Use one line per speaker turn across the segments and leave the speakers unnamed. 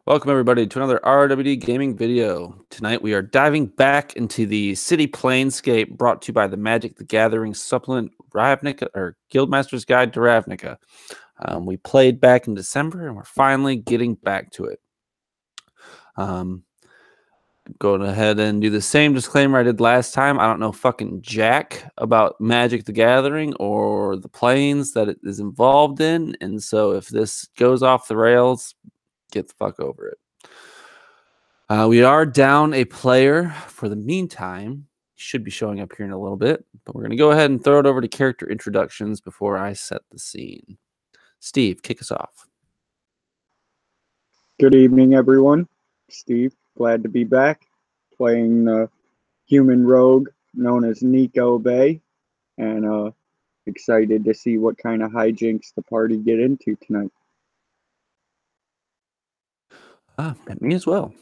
Welcome everybody to another RWD gaming video. Tonight we are diving back into the city planescape brought to you by the Magic the Gathering supplement Ravnica or Guildmasters Guide to Ravnica. We played back in December and we're finally getting back to it. Going ahead and do the same disclaimer I did last time. I don't know fucking jack about Magic the Gathering or the planes that it is involved in, and so if this goes off the rails, get the fuck over it. We are down a player for the meantime. He should be showing up here in a little bit, but we're going to go ahead and throw it over to character introductions before I set the scene. Steve, kick us off.
Good evening, everyone. Steve, glad to be back playing the human rogue known as Nico Bay, and excited to see what kind of hijinks the party get into tonight.
Me as well.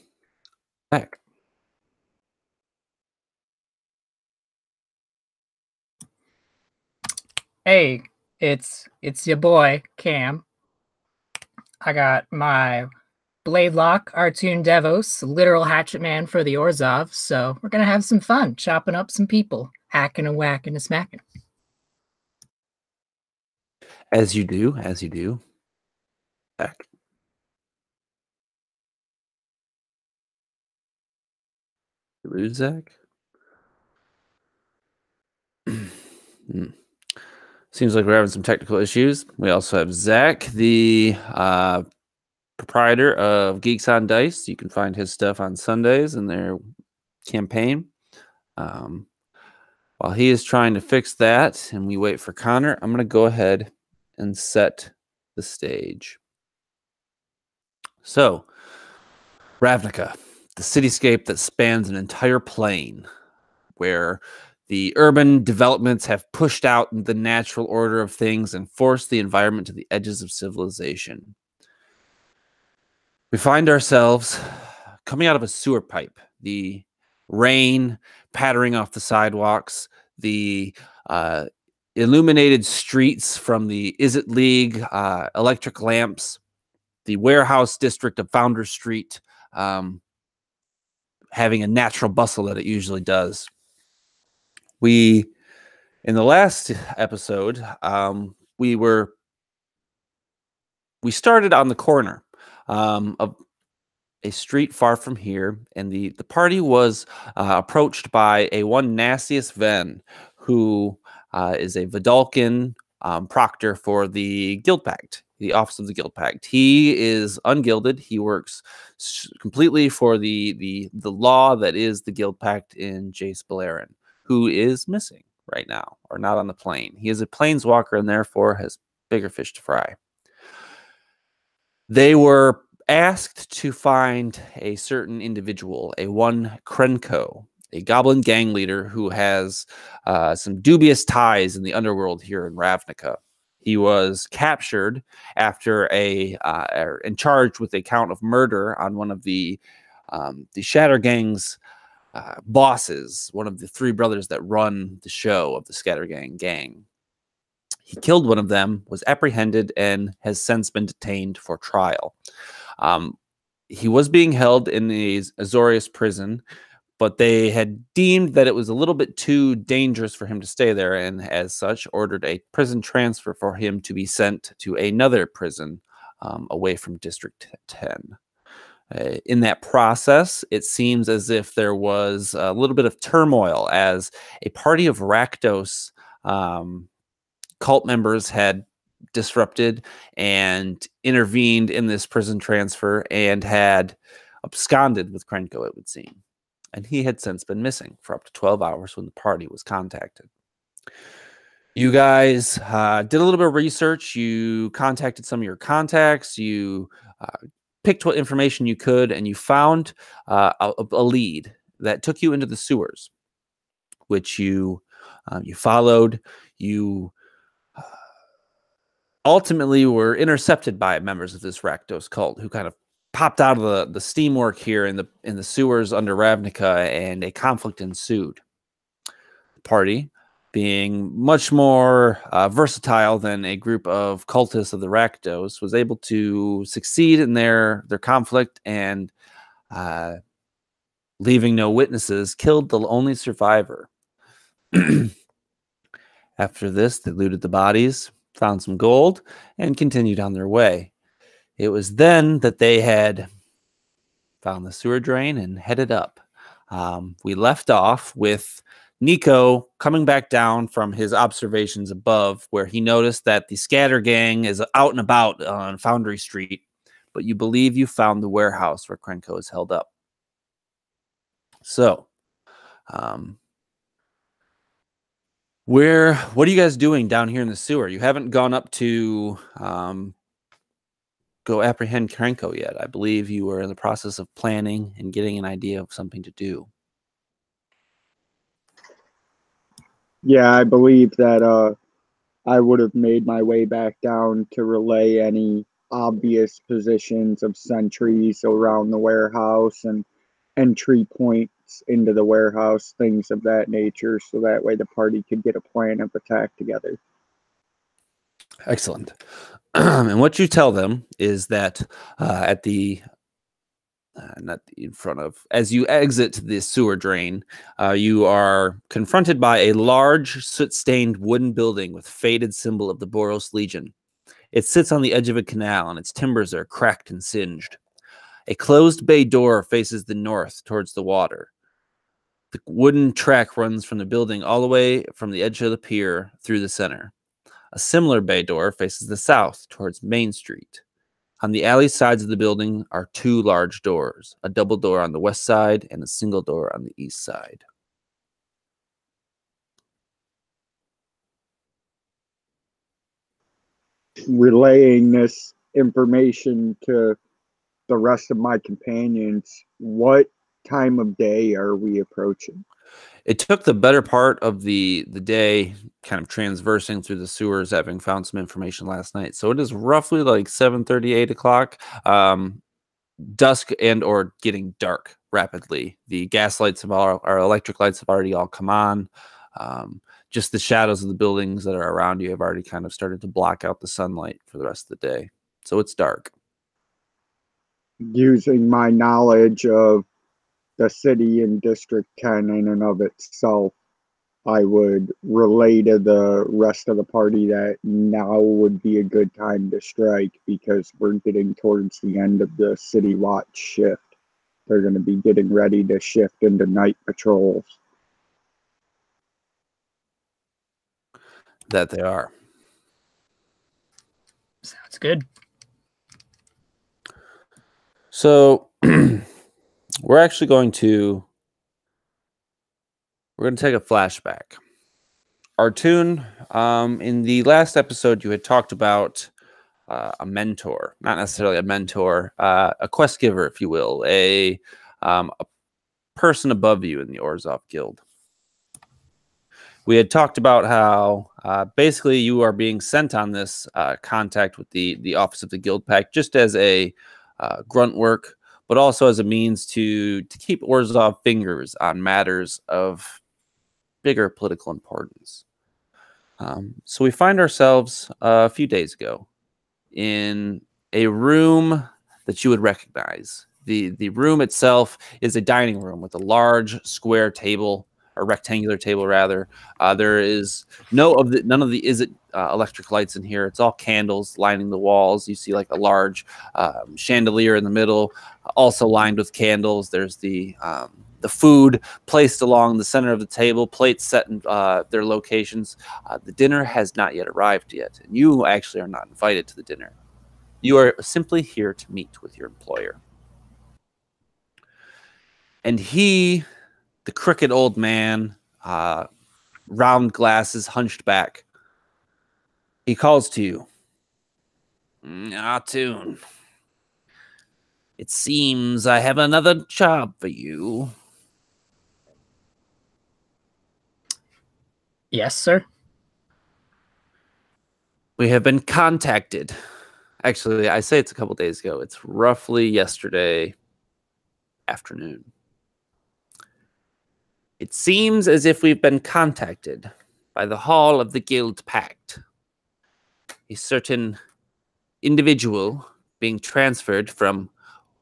Zack.
Hey, it's your boy Cam. I got my Bladelock, Artoon Devos, literal hatchet man for the Orzhov, so we're gonna have some fun chopping up some people, hacking and whacking and smacking.
As you do, Zack. You lose, Zack? Seems like we're having some technical issues. We also have Zack, the proprietor of Geeks on Dice. You can find his stuff on Sundays in their campaign. While he is trying to fix that and we wait for Connor, I'm going to go ahead and set the stage. So, Ravnica, the cityscape that spans an entire plane, where the urban developments have pushed out the natural order of things and forced the environment to the edges of civilization. We find ourselves coming out of a sewer pipe, the rain pattering off the sidewalks, the illuminated streets from the Is It League electric lamps, the warehouse district of Founder Street having a natural bustle that it usually does. In the last episode, we started on the corner of a street far from here, and the party was approached by a one Nastius Ven, who is a Vidalcan proctor for the Guildpact, the Office of the Guildpact. He is ungilded. He works completely for the law that is the Guildpact in Jace Beleren, who is missing right now, or not on the plane. He is a planeswalker and therefore has bigger fish to fry. They were asked to find a certain individual, a one Krenko, a goblin gang leader who has some dubious ties in the underworld here in Ravnica. He was captured after and charged with a count of murder on one of the Shatter Gang's bosses, one of the three brothers that run the show of the Scattergang gang. He killed one of them, was apprehended, and has since been detained for trial. He was being held in the Azorius prison, but they had deemed that it was a little bit too dangerous for him to stay there, and as such ordered a prison transfer for him to be sent to another prison away from District 10. In that process, it seems as if there was a little bit of turmoil as a party of Rakdos cult members had disrupted and intervened in this prison transfer and had absconded with Krenko, it would seem. And he had since been missing for up to 12 hours when the party was contacted. You guys did a little bit of research. You contacted some of your contacts. You picked what information you could, and you found a lead that took you into the sewers, which you followed. You ultimately were intercepted by members of this Rakdos cult who kind of popped out of the steamwork here in the sewers under Ravnica, and a conflict ensued. The party being much more versatile than a group of cultists of the Rakdos, was able to succeed in their conflict and, leaving no witnesses, killed the only survivor. After this, they looted the bodies, found some gold, and continued on their way. It was then that they had found the sewer drain and headed up. We left off with Nico coming back down from his observations above, where he noticed that the scatter gang is out and about on Foundry Street, but you believe you found the warehouse where Krenko is held up. So, what are you guys doing down here in the sewer? You haven't gone up to go apprehend Krenko yet. I believe you were in the process of planning and getting an idea of something to do.
Yeah, I believe that I would have made my way back down to relay any obvious positions of sentries around the warehouse and entry points into the warehouse, things of that nature, so that way the party could get a plan of attack together.
Excellent. And what you tell them is that at the not in front of, as you exit the sewer drain, you are confronted by a large soot-stained wooden building with faded symbol of the Boros Legion. It sits on the edge of a canal, and its timbers are cracked and singed. A closed bay door faces the north towards the water. The wooden track runs from the building all the way from the edge of the pier through the center. A similar bay door faces the south towards Main Street. On the alley sides of the building are two large doors, a double door on the west side and a single door on the east side.
Relaying this information to the rest of my companions, what time of day are we approaching?
It took the better part of the day kind of transversing through the sewers, having found some information last night. So it is roughly like 7:30, 8 o'clock, dusk and or getting dark rapidly. The gas lights our electric lights have already all come on. Just the shadows of the buildings that are around you have already kind of started to block out the sunlight for the rest of the day. So it's dark.
Using my knowledge of the city and District 10 in and of itself, I would relay to the rest of the party that now would be a good time to strike because we're getting towards the end of the city watch shift. They're going to be getting ready to shift into night patrols.
That they are.
Sounds good.
So we're actually going to take a flashback. Artoon, in the last episode, you had talked about a mentor, not necessarily a mentor, a quest giver, if you will, a person above you in the Orzhov Guild. We had talked about how basically you are being sent on this contact with the Office of the Guildpact just as a grunt work, but also as a means to keep Orzhov fingers on matters of bigger political importance. So we find ourselves a few days ago in a room that you would recognize. The room itself is a dining room with a large square table, or rectangular table rather. There is none of the electric lights in here. It's all candles lining the walls. You see like a large chandelier in the middle, also lined with candles. There's the food placed along the center of the table, plates set in their locations. The dinner has not yet arrived yet, and you actually are not invited to the dinner. You are simply here to meet with your employer. And he, the crooked old man, round glasses, hunched back, he calls to you. Artoon, it seems I have another job for you.
Yes, sir.
We have been contacted. Actually, I say it's a couple days ago. It's roughly yesterday afternoon. It seems as if we've been contacted by the hall of the Guildpact. A certain individual being transferred from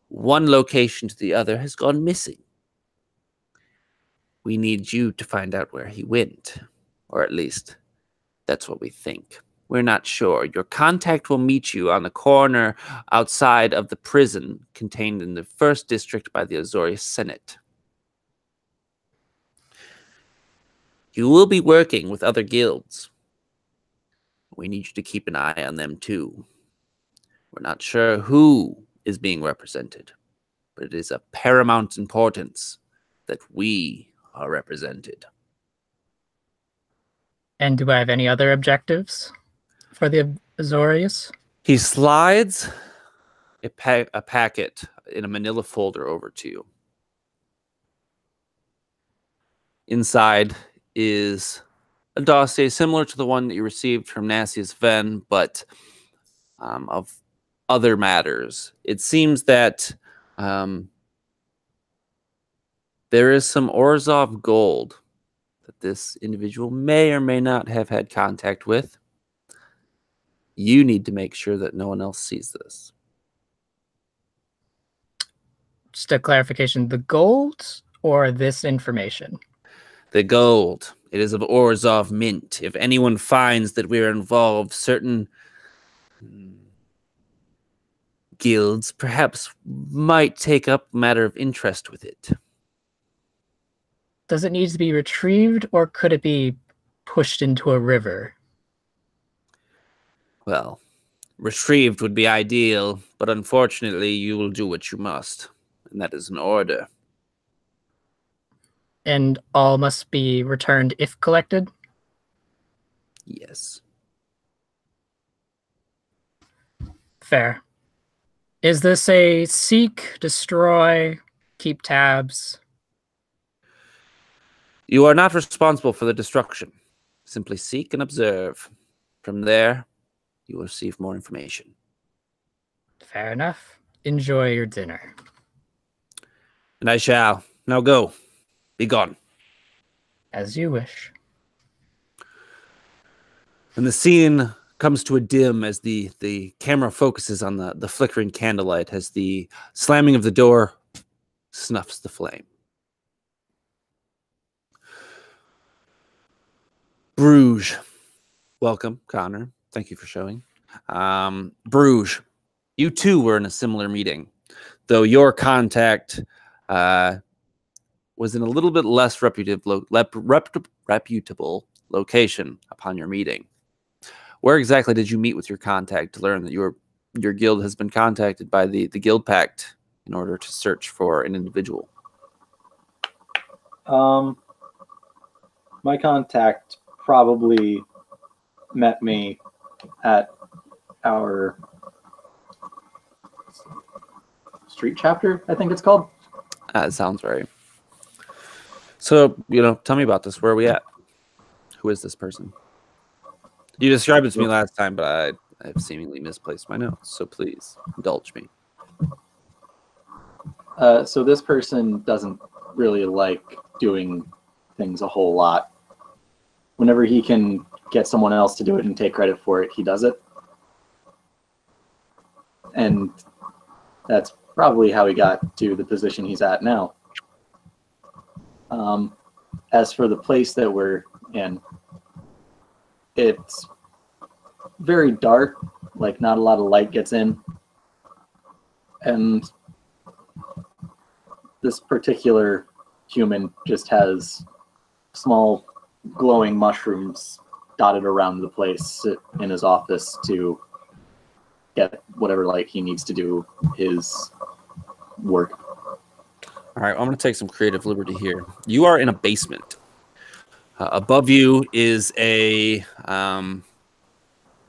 one location to the other has gone missing. We need you to find out where he went, or at least that's what we think. We're not sure. Your contact will meet you on the corner outside of the prison contained in the 1st District by the Azorius Senate. You will be working with other guilds. We need you to keep an eye on them too. We're not sure who is being represented, but it is of paramount importance that we are represented.
And do I have any other objectives for the Azorius?
He slides a packet in a manila folder over to you. Inside is a dossier similar to the one that you received from Nassius Ven, but of other matters. It seems that there is some Orzhov gold that this individual may or may not have had contact with. You need to make sure that no one else sees this.
Just a clarification, the gold or this information?
The gold. It is of Orzhov mint. If anyone finds that we're involved, certain guilds perhaps might take up a matter of interest with it.
Does it need to be retrieved, or could it be pushed into a river?
Well, retrieved would be ideal, but unfortunately you will do what you must, and that is an order.
And all must be returned if collected?
Yes.
Fair. Is this a seek, destroy, keep tabs?
You are not responsible for the destruction. Simply seek and observe. From there, you will receive more information.
Fair enough. Enjoy your dinner.
And I shall. Now go. Be gone.
As you wish.
And the scene comes to a dim as the camera focuses on the flickering candlelight as the slamming of the door snuffs the flame. Bruges. Welcome, Connor. Thank you for showing. Bruges. You too were in a similar meeting, though your contact was in a little bit less reputable location upon your meeting. Where exactly did you meet with your contact to learn that your guild has been contacted by the Guildpact in order to search for an individual?
My contact probably met me at our street chapter, I think it's called.
That sounds right. So, tell me about this. Where are we at? Who is this person? You described it to me last time, but I have seemingly misplaced my notes, so please indulge me.
So this person doesn't really like doing things a whole lot. Whenever he can get someone else to do it and take credit for it, he does it. And that's probably how he got to the position he's at now. As for the place that we're in, it's very dark, like not a lot of light gets in. And this particular human just has small glowing mushrooms dotted around the place in his office to get whatever light he needs to do his work.
All right, I'm going to take some creative liberty here. You are in a basement. Above you is a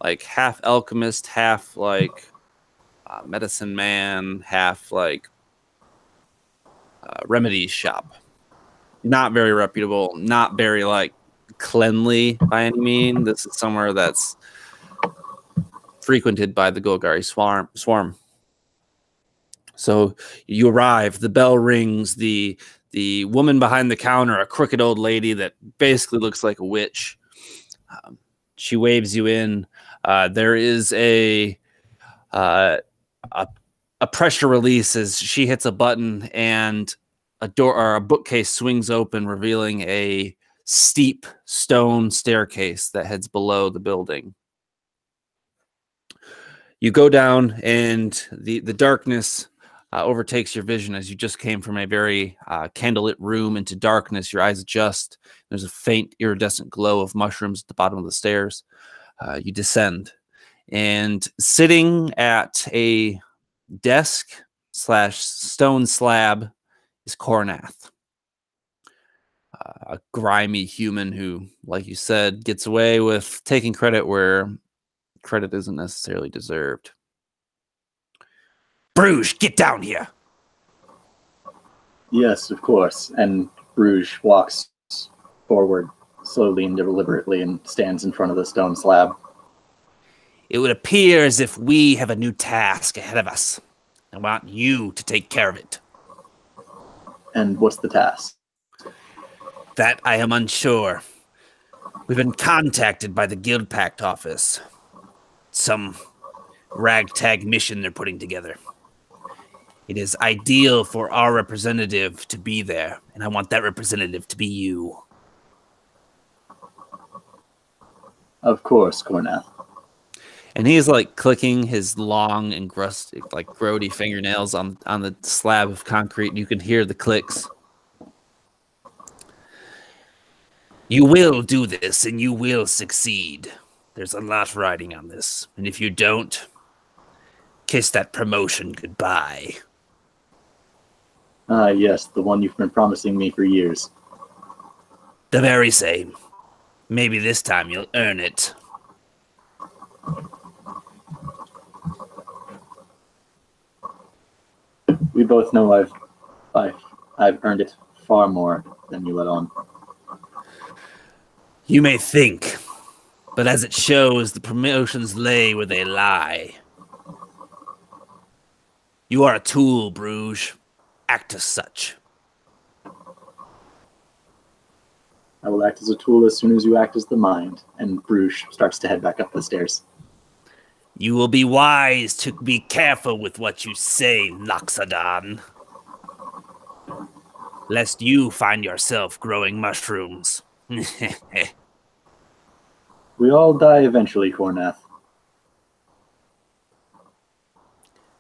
like half alchemist, half like medicine man, half like remedy shop. Not very reputable, not very like cleanly by any means. This is somewhere that's frequented by the Golgari swarm. So you arrive, the bell rings, the woman behind the counter, a crooked old lady that basically looks like a witch, She waves you in. There is a pressure release as she hits a button, and a door or a bookcase swings open, revealing a steep stone staircase that heads below the building. You go down, and the darkness overtakes your vision as you just came from a very candlelit room into darkness. Your eyes adjust. There's a faint iridescent glow of mushrooms at the bottom of the stairs. You descend, and sitting at a desk / stone slab is Cornath, a grimy human who, like you said, gets away with taking credit where credit isn't necessarily deserved. Bruges, get down here.
Yes, of course. And Bruges walks forward slowly and deliberately and stands in front of the stone slab.
It would appear as if we have a new task ahead of us. I want you to take care of it.
And what's the task?
That I am unsure. We've been contacted by the Guildpact office. Some ragtag mission they're putting together. It is ideal for our representative to be there, and I want that representative to be you.
Of course, Cornath.
And he's like clicking his long and grody fingernails on the slab of concrete, and you can hear the clicks. You will do this, and you will succeed. There's a lot riding on this, and if you don't, kiss that promotion goodbye.
Yes, the one you've been promising me for years.
The very same. Maybe this time you'll earn it.
We both know I've earned it far more than you let on.
You may think, but as it shows, the promotions lay where they lie. You are a tool, Bruges. Act as such.
I will act as a tool as soon as you act as the mind. And Bruges starts to head back up the stairs.
You will be wise to be careful with what you say, Loxodon. Lest you find yourself growing mushrooms.
We all die eventually, Cornath.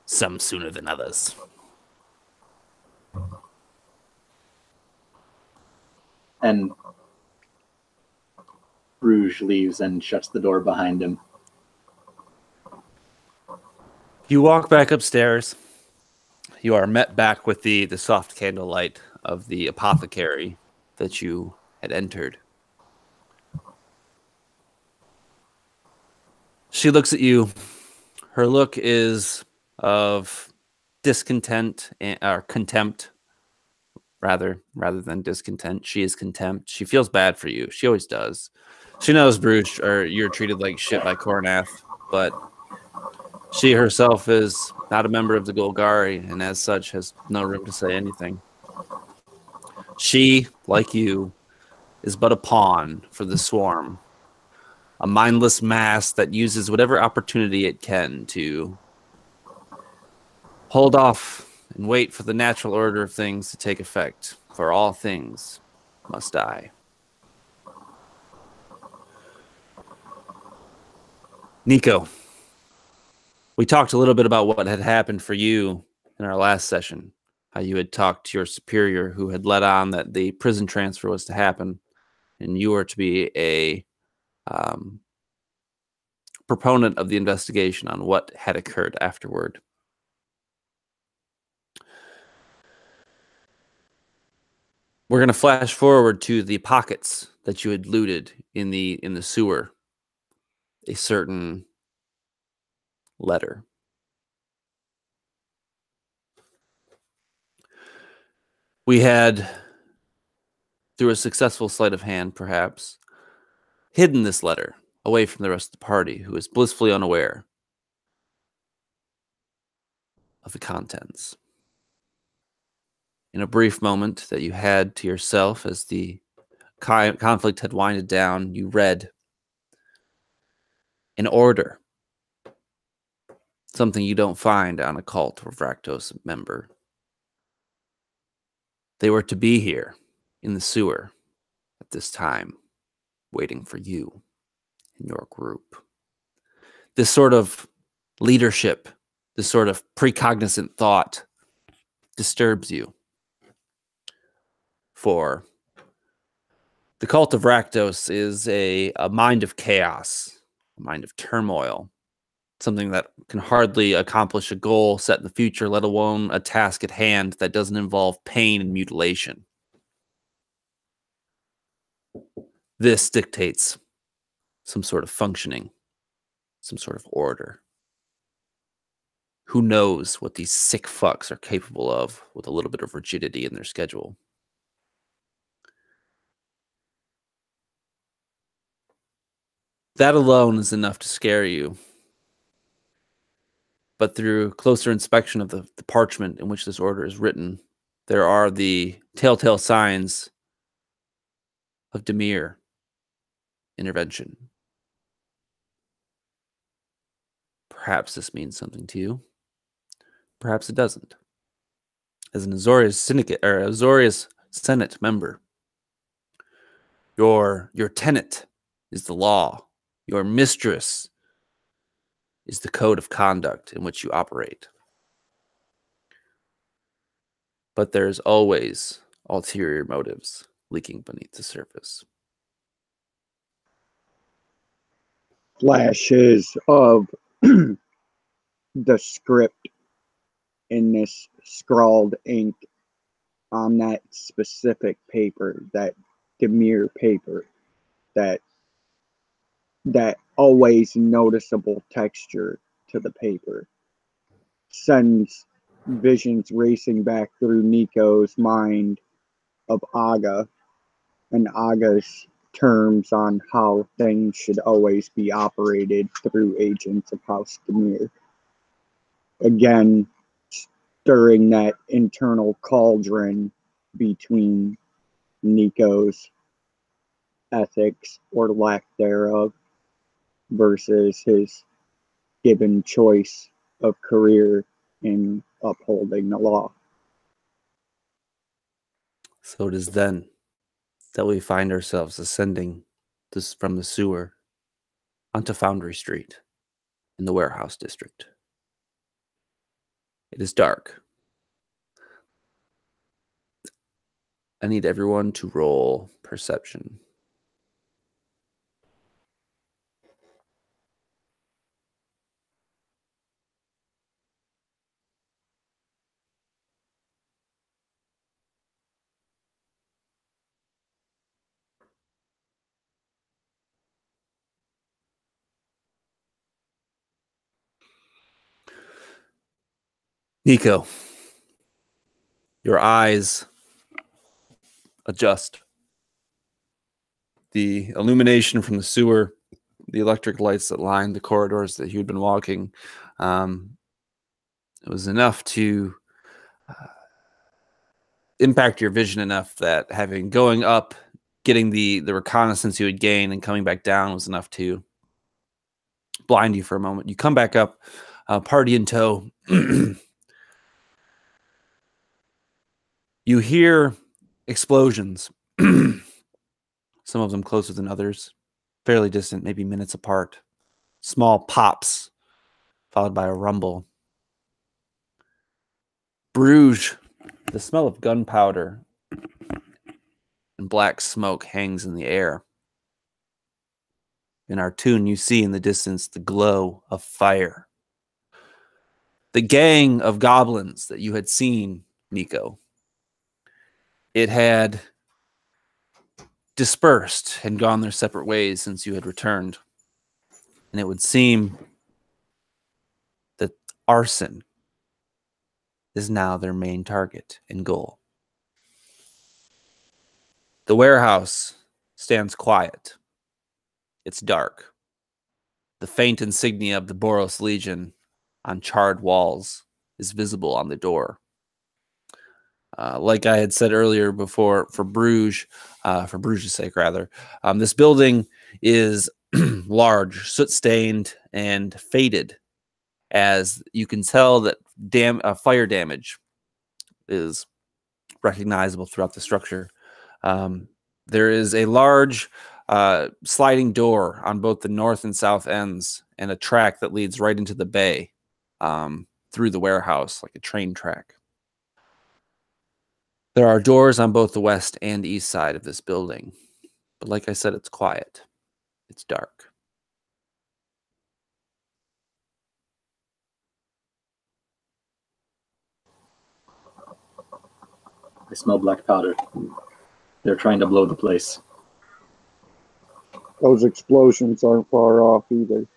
Some sooner than others.
And Bruges leaves and shuts the door behind him.
You walk back upstairs. You are met back with the soft candlelight of the apothecary that you had entered. She looks at you. Her look is of discontent or contempt, rather than discontent. She is contempt. She feels bad for you. She always does. She knows, Bruges, or you're treated like shit by Cornath, but she herself is not a member of the Golgari, and as such has no room to say anything. She, like you, is but a pawn for the swarm. A mindless mass that uses whatever opportunity it can to hold off and wait for the natural order of things to take effect. For all things must die. Nico, we talked a little bit about what had happened for you in our last session. How you had talked to your superior who had let on that the prison transfer was to happen, and you were to be a proponent of the investigation on what had occurred afterward. We're going to flash forward to the pockets that you had looted in the sewer. A certain letter. We had, through a successful sleight of hand, perhaps, hidden this letter away from the rest of the party, who is blissfully unaware of the contents. In a brief moment that you had to yourself as the conflict had winded down, you read an order. Something you don't find on a cult or Rakdos member. They were to be here in the sewer at this time, waiting for you and your group. This sort of leadership, this sort of precognizant thought disturbs you. For the cult of Rakdos is a mind of chaos, a mind of turmoil, something that can hardly accomplish a goal set in the future, let alone a task at hand that doesn't involve pain and mutilation. This dictates some sort of functioning, some sort of order. Who knows what these sick fucks are capable of with a little bit of rigidity in their schedule? That alone is enough to scare you. But through closer inspection of the parchment in which this order is written, there are the telltale signs of Demir intervention. Perhaps this means something to you. Perhaps it doesn't. As an Azorius syndicate or Azorius Senate member, your tenet is the law. Your mistress is the code of conduct in which you operate. But there's always ulterior motives leaking beneath the surface.
Flashes of the script in this scrawled ink on that specific paper, that Demir paper, that always noticeable texture to the paper, sends visions racing back through Nico's mind of Aga and Aga's terms on how things should always be operated through agents of House Demir. Again, stirring that internal cauldron between Nico's ethics or lack thereof versus his given choice of career in upholding the law.
So it is then that we find ourselves ascending from the sewer onto Foundry Street in the warehouse district. It is dark. I need everyone to roll perception. Nico, your eyes adjust. The illumination from the sewer, the electric lights that lined the corridors that you'd been walking, it was enough to impact your vision enough that going up, getting the reconnaissance you had gained and coming back down was enough to blind you for a moment. You come back up, party in tow. You hear explosions, some of them closer than others, fairly distant, maybe minutes apart. Small pops, followed by a rumble. Bruges, the smell of gunpowder and black smoke hangs in the air. In Artoon, you see in the distance the glow of fire. The gang of goblins that you had seen, Nico, it had dispersed and gone their separate ways since you had returned. And it would seem that arson is now their main target and goal. The warehouse stands quiet. It's dark. The faint insignia of the Boros Legion on charred walls is visible on the door. Like I had said earlier before, for Bruges' sake rather, this building is large, soot-stained, and faded, as you can tell that fire damage is recognizable throughout the structure. There is a large sliding door on both the north and south ends, and a track that leads right into the bay through the warehouse, like a train track. There are doors on both the west and east side of this building, but like I said, it's quiet. It's dark.
I smell black powder. They're trying to blow the place.
Those explosions aren't far off either.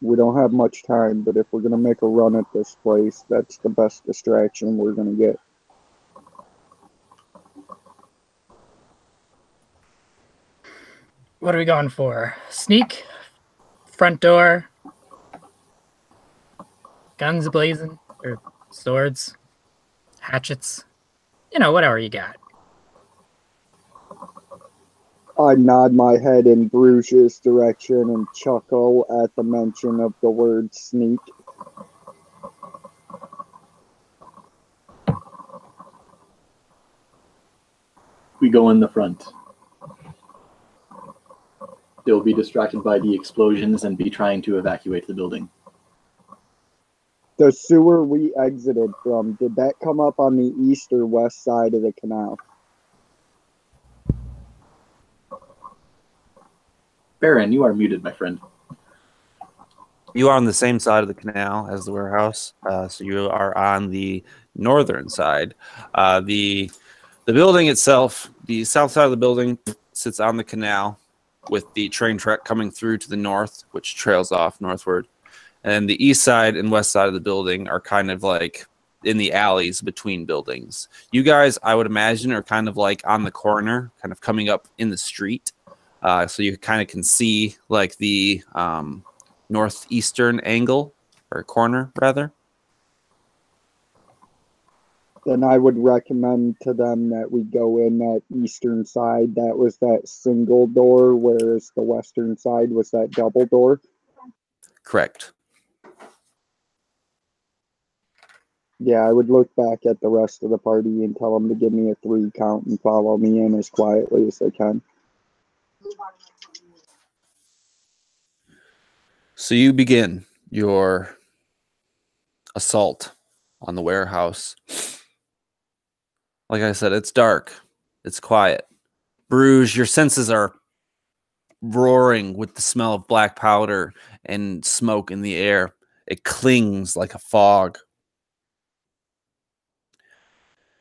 We don't have much time, but if we're going to make a run at this place, that's the best distraction we're going to get.
What are we going for? Sneak? Front door? Guns blazing? Or swords? Hatchets? You know, whatever you got.
I nod my head in Bruges' direction and chuckle at the mention of the word sneak.
We go in the front. They'll be distracted by the explosions and be trying to evacuate the building.
The sewer we exited from, did that come up on the east or west side of the canal?
Baron, you are muted, my friend.
You are on the same side of the canal as the warehouse, so you are on the northern side. The building itself, the south side of the building, sits on the canal, with the train track coming through to the north, which trails off northward. And the east side and west side of the building are kind of like in the alleys between buildings. You guys, I would imagine, are kind of like on the corner, kind of coming up in the street. So you kind of can see like the northeastern angle, or corner, rather.
Then I would recommend to them that we go in that eastern side. That was that single door, whereas the western side was that double door.
Correct.
Yeah, I would look back at the rest of the party and tell them to give me a 3 count and follow me in as quietly as they can.
So you begin your assault on the warehouse. Like I said, it's dark. It's quiet. Bruges, your senses are roaring with the smell of black powder and smoke in the air. It clings like a fog.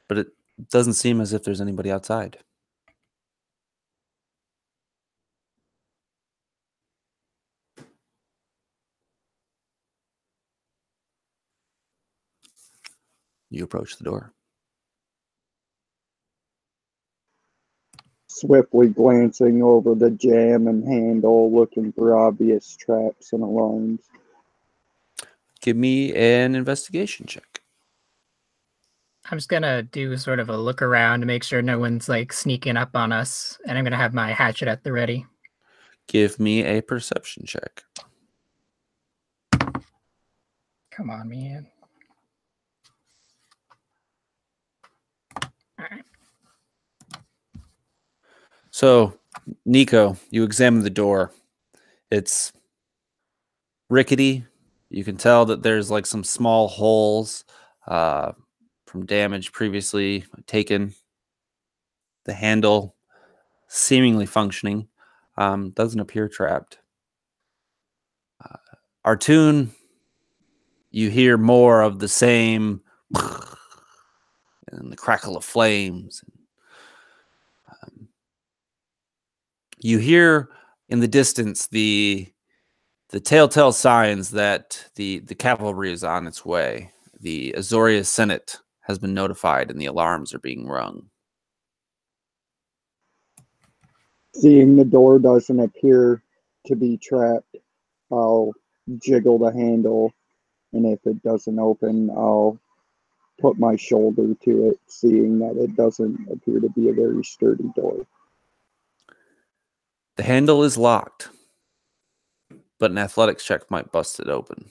But it doesn't seem as if there's anybody outside. You approach the door.
Swiftly glancing over the jamb and handle, looking for obvious traps and alarms.
Give me an investigation check.
I'm just gonna do sort of a look around to make sure no one's like sneaking up on us, and I'm gonna have my hatchet at the ready.
Give me a perception check.
Come on, man. All right.
So, Nico, you examine the door. It's rickety. You can tell that there's like some small holes from damage previously taken. The handle seemingly functioning. Doesn't appear trapped. Artoon, you hear more of the same and the crackle of flames. You hear in the distance the telltale signs that the cavalry is on its way. The Azoria Senate has been notified and the alarms are being rung.
Seeing the door doesn't appear to be trapped, I'll jiggle the handle, and if it doesn't open, I'll put my shoulder to it, seeing that it doesn't appear to be a very sturdy door.
The handle is locked. but an athletics check might bust it open.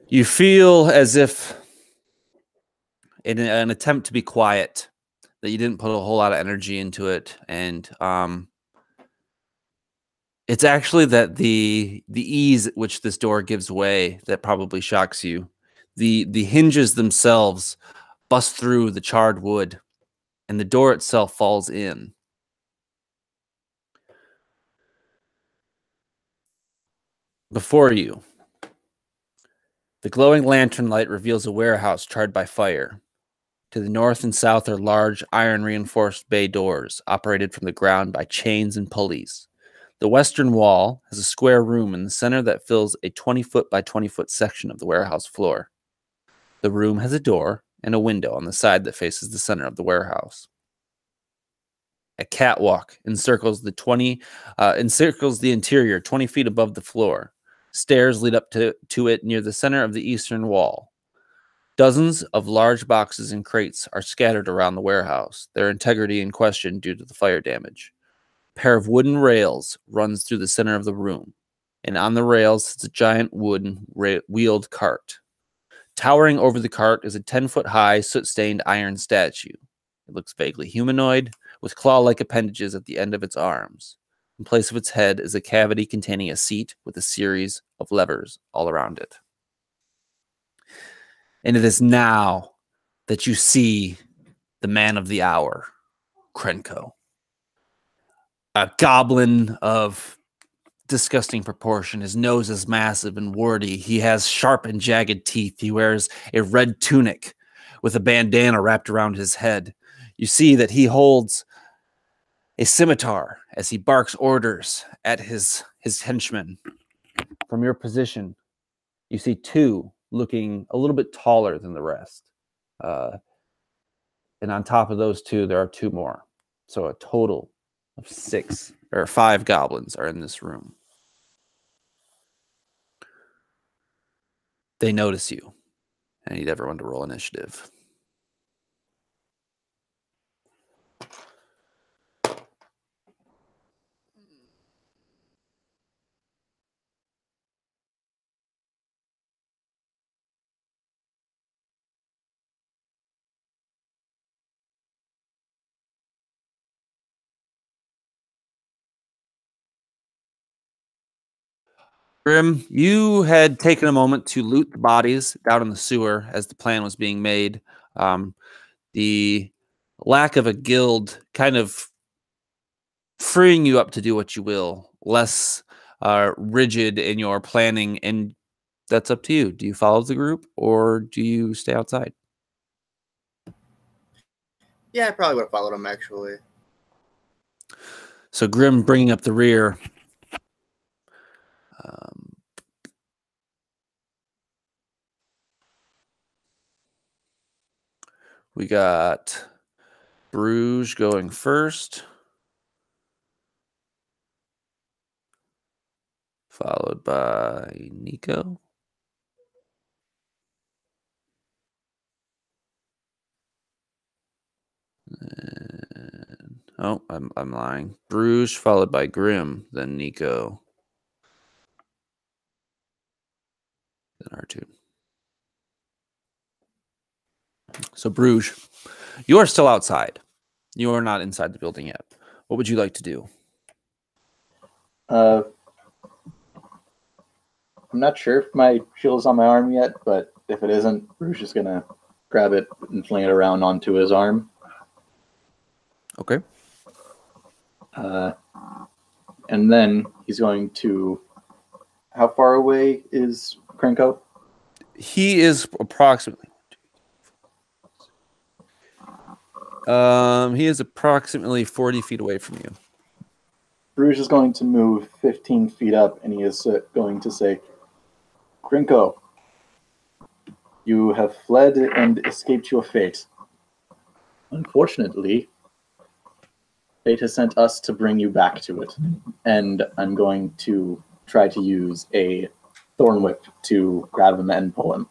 You feel as if, in an attempt to be quiet, that you didn't put a whole lot of energy into it, and it's actually that the ease at which this door gives way that probably shocks you. The hinges themselves bust through the charred wood, and the door itself falls in. Before you, the glowing lantern light reveals a warehouse charred by fire. To the north and south are large iron-reinforced bay doors, operated from the ground by chains and pulleys. The western wall has a square room in the center that fills a 20-foot by 20-foot section of the warehouse floor. The room has a door and a window on the side that faces the center of the warehouse. A catwalk encircles the interior 20 feet above the floor. Stairs lead up to it near the center of the eastern wall. Dozens of large boxes and crates are scattered around the warehouse, their integrity in question due to the fire damage. A pair of wooden rails runs through the center of the room, and on the rails sits a giant wooden wheeled cart. Towering over the cart is a 10-foot-high, soot-stained iron statue. It looks vaguely humanoid, with claw-like appendages at the end of its arms. In place of its head is a cavity containing a seat with a series of levers all around it. And it is now that you see the man of the hour, Krenko. A goblin of disgusting proportion. His nose is massive and warty. He has sharp and jagged teeth. He wears a red tunic with a bandana wrapped around his head. You see that he holds a scimitar as he barks orders at his henchmen. From your position, you see two looking a little bit taller than the rest. And on top of those two, there are two more. So a total of 5 goblins are in this room. They notice you. I need everyone to roll initiative. Grim, you had taken a moment to loot the bodies down in the sewer as the plan was being made. The lack of a guild kind of freeing you up to do what you will, less rigid in your planning, and that's up to you. Do you follow the group or do you stay outside?
Yeah, I probably would have followed him, actually.
So Grim bringing up the rear. We got Bruges going first, followed by Nico. And, oh, I'm lying. Bruges followed by Grim, then Nico, then R2. So Bruges, you are still outside. You are not inside the building yet. What would you like to do?
I'm not sure if my shield is on my arm yet, but if it isn't, Bruce is going to grab it and fling it around onto his arm.
Okay.
And then he's going to... How far away is Krenko?
He is approximately... he is approximately 40 feet away from you.
Bruce is going to move 15 feet up, and he is going to say, Krenko, you have fled and escaped your fate. Unfortunately, fate has sent us to bring you back to it. And I'm going to try to use a Thorn Whip to grab him and pull him.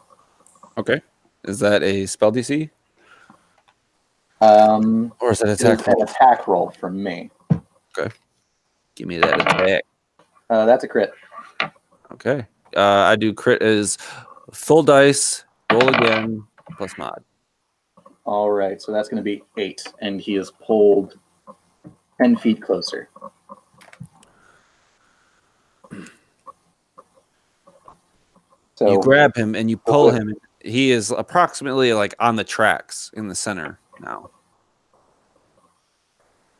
Okay. Is that a spell DC? Or is that attack
An attack roll from me.
Okay. Give me that attack.
That's a crit.
Okay. I do crit as full dice, roll again, plus mod.
All right, so that's going to be 8, and he is pulled 10 feet closer. So
You grab him and you pull him. He is approximately like on the tracks in the center now.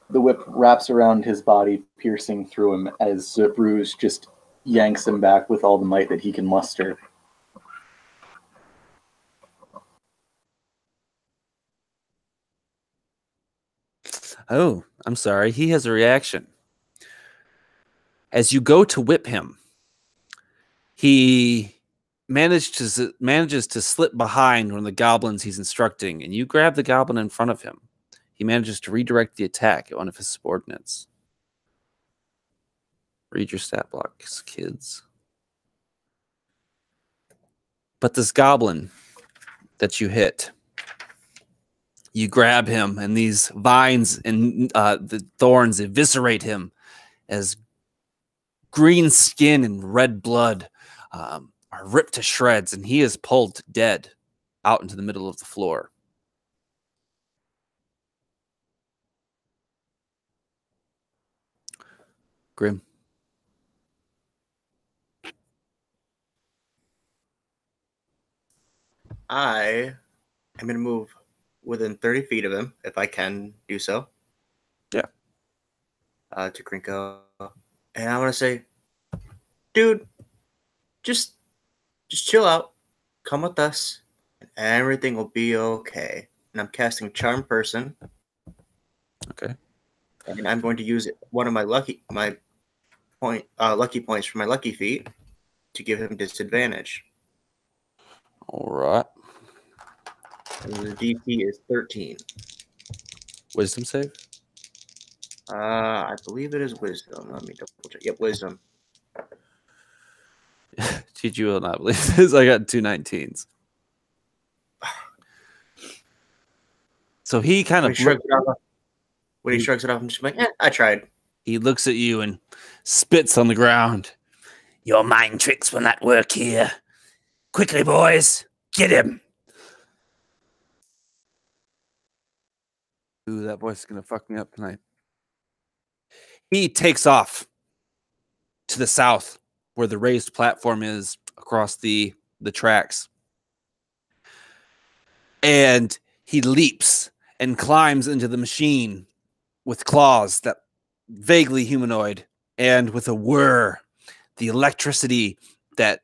The whip wraps around his body, piercing through him as Bruce just yanks him back with all the might that he can muster.
Oh, I'm sorry. He has a reaction. As you go to whip him, he manages to slip behind one of the goblins he's instructing, and you grab the goblin in front of him. He manages to redirect the attack at one of his subordinates. Read your stat blocks, kids. But this goblin that you hit, you grab him, and these vines and the thorns eviscerate him as green skin and red blood are ripped to shreds, and he is pulled dead out into the middle of the floor. Grim.
I am going to move within 30 feet of him, if I can do so.
Yeah.
To Krinko. And I want to say, dude, just chill out. Come with us. And everything will be okay. And I'm casting Charm Person.
Okay.
And I'm going to use one of my lucky points for my lucky feat to give him disadvantage.
All right.
And the DC is 13.
Wisdom save?
I believe it is Wisdom. Let me double check. Yep, Wisdom.
Teach you will not believe this. I got 2 19s. So he kind of
when he shrugs it off, I'm just like, I tried.
He looks at you and spits on the ground. Your mind tricks will not work here. Quickly, boys, get him. Ooh, that voice is going to fuck me up tonight. He takes off to the south where the raised platform is across the tracks. And he leaps and climbs into the machine with claws that vaguely humanoid, and with a whir, the electricity that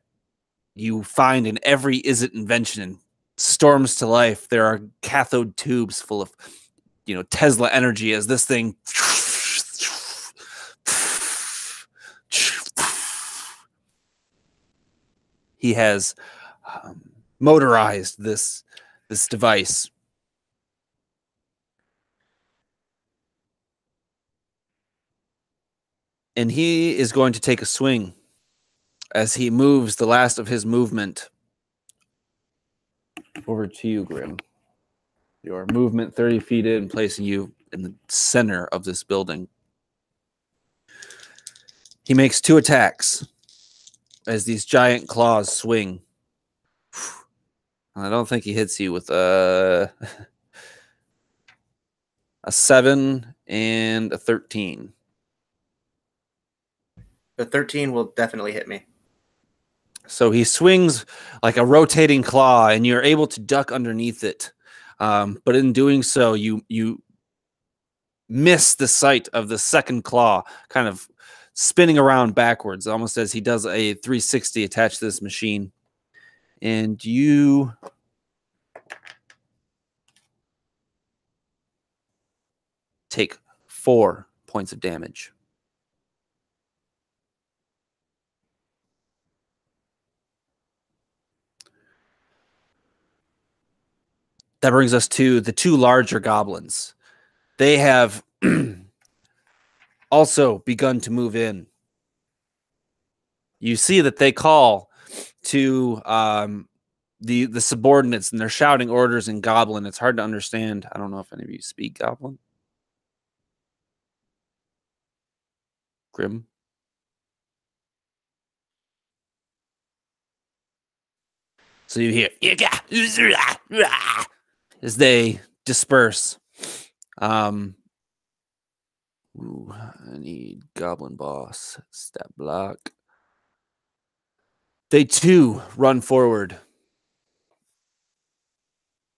you find in every Izzet invention storms to life. There are cathode tubes full of, Tesla energy as this thing he has motorized this device. And he is going to take a swing as he moves the last of his movement over to you, Grim. Your movement 30 feet in, placing you in the center of this building. He makes 2 attacks as these giant claws swing. I don't think he hits you with a 7 and a 13.
The 13 will definitely hit me.
So he swings like a rotating claw, and you're able to duck underneath it. But in doing so, you miss the sight of the second claw, kind of spinning around backwards, almost as he does a 360 attached to this machine. And you take 4 points of damage. That brings us to the 2 larger goblins. They have also begun to move in. You see that they call to the subordinates, and they're shouting orders in Goblin. It's hard to understand. I don't know if any of you speak Goblin. Grim. So you hear as they disperse. Ooh, I need Goblin Boss. Step block. They too run forward.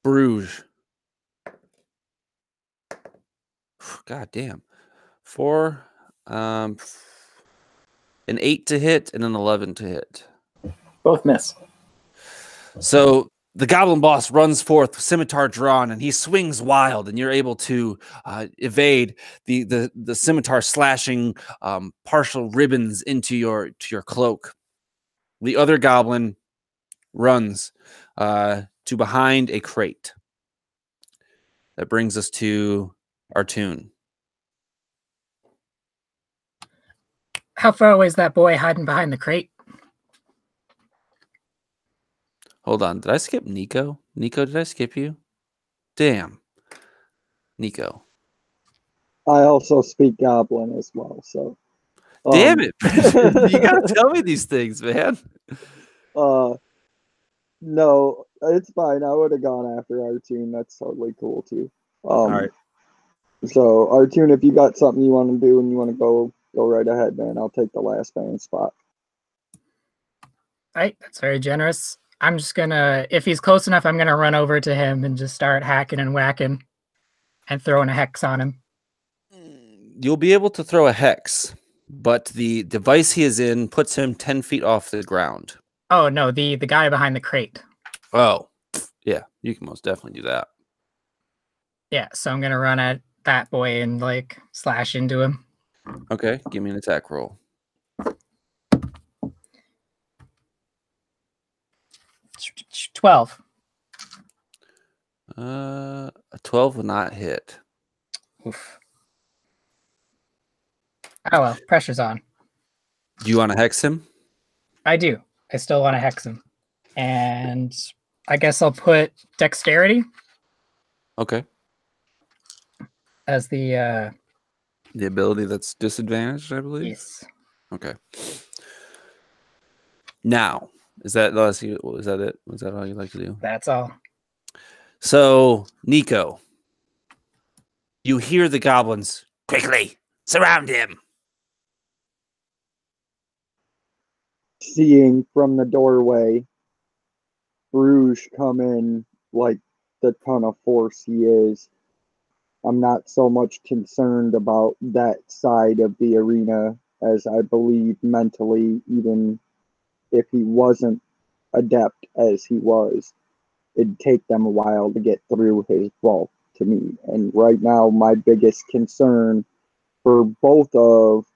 Bruges. God damn. 4, an 8 to hit and an 11 to hit.
Both miss.
So the Goblin Boss runs forth, scimitar drawn, and he swings wild, and you're able to evade the scimitar slashing partial ribbons into your cloak. The other goblin runs to behind a crate. That brings us to Artoon.
How far away is that boy hiding behind the crate?
Hold on. Did I skip Nico? Nico, did I skip you? Damn. Nico.
I also speak Goblin as well, so.
Damn it. You gotta tell me these things, man.
No, it's fine. I would have gone after Artoon. That's totally cool too.
All right.
So Artoon, if you got something you want to do and you want to go right ahead, man. I'll take the last man spot.
All right, that's very generous. I'm just gonna, if he's close enough, I'm gonna run over to him and just start hacking and whacking and throwing a hex on him.
You'll be able to throw a hex, but the device he is in puts him 10 feet off the ground.
Oh no, the guy behind the crate.
Oh, yeah, you can most definitely do that.
Yeah, so I'm gonna run at that boy and like slash into him.
Okay, give me an attack roll.
12.
A 12 will not hit.
Oof. Oh well, pressure's on.
Do you want to hex him?
I do. I still want to hex him. And I guess I'll put dexterity
Okay.
as the
ability that's disadvantaged, I believe.
yes.
Okay. Now, is that it? Was that all you'd like to do?
That's all.
So, Nico, you hear the goblins. Quickly, surround him.
Seeing from the doorway Bruges come in like the ton of force he is, I'm not so much concerned about that side of the arena as I believe mentally, even if he wasn't adept as he was, it'd take them a while to get through his bulk to me. And right now, my biggest concern for both of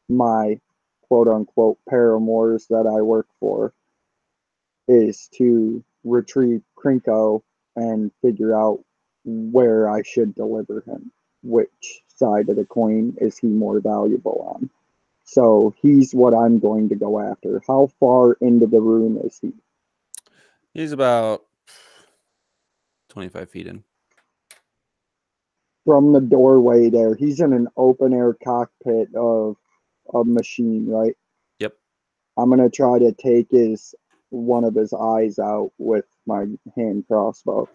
my quote-unquote paramours that I work for is to retrieve Krinko and figure out where I should deliver him. Which side of the coin is he more valuable on? So he's what I'm going to go after. How far into the room is he?
He's about 25 feet in.
From the doorway there, he's in an open air cockpit of a machine, right?
Yep.
I'm going to try to take one of his eyes out with my hand crossbow.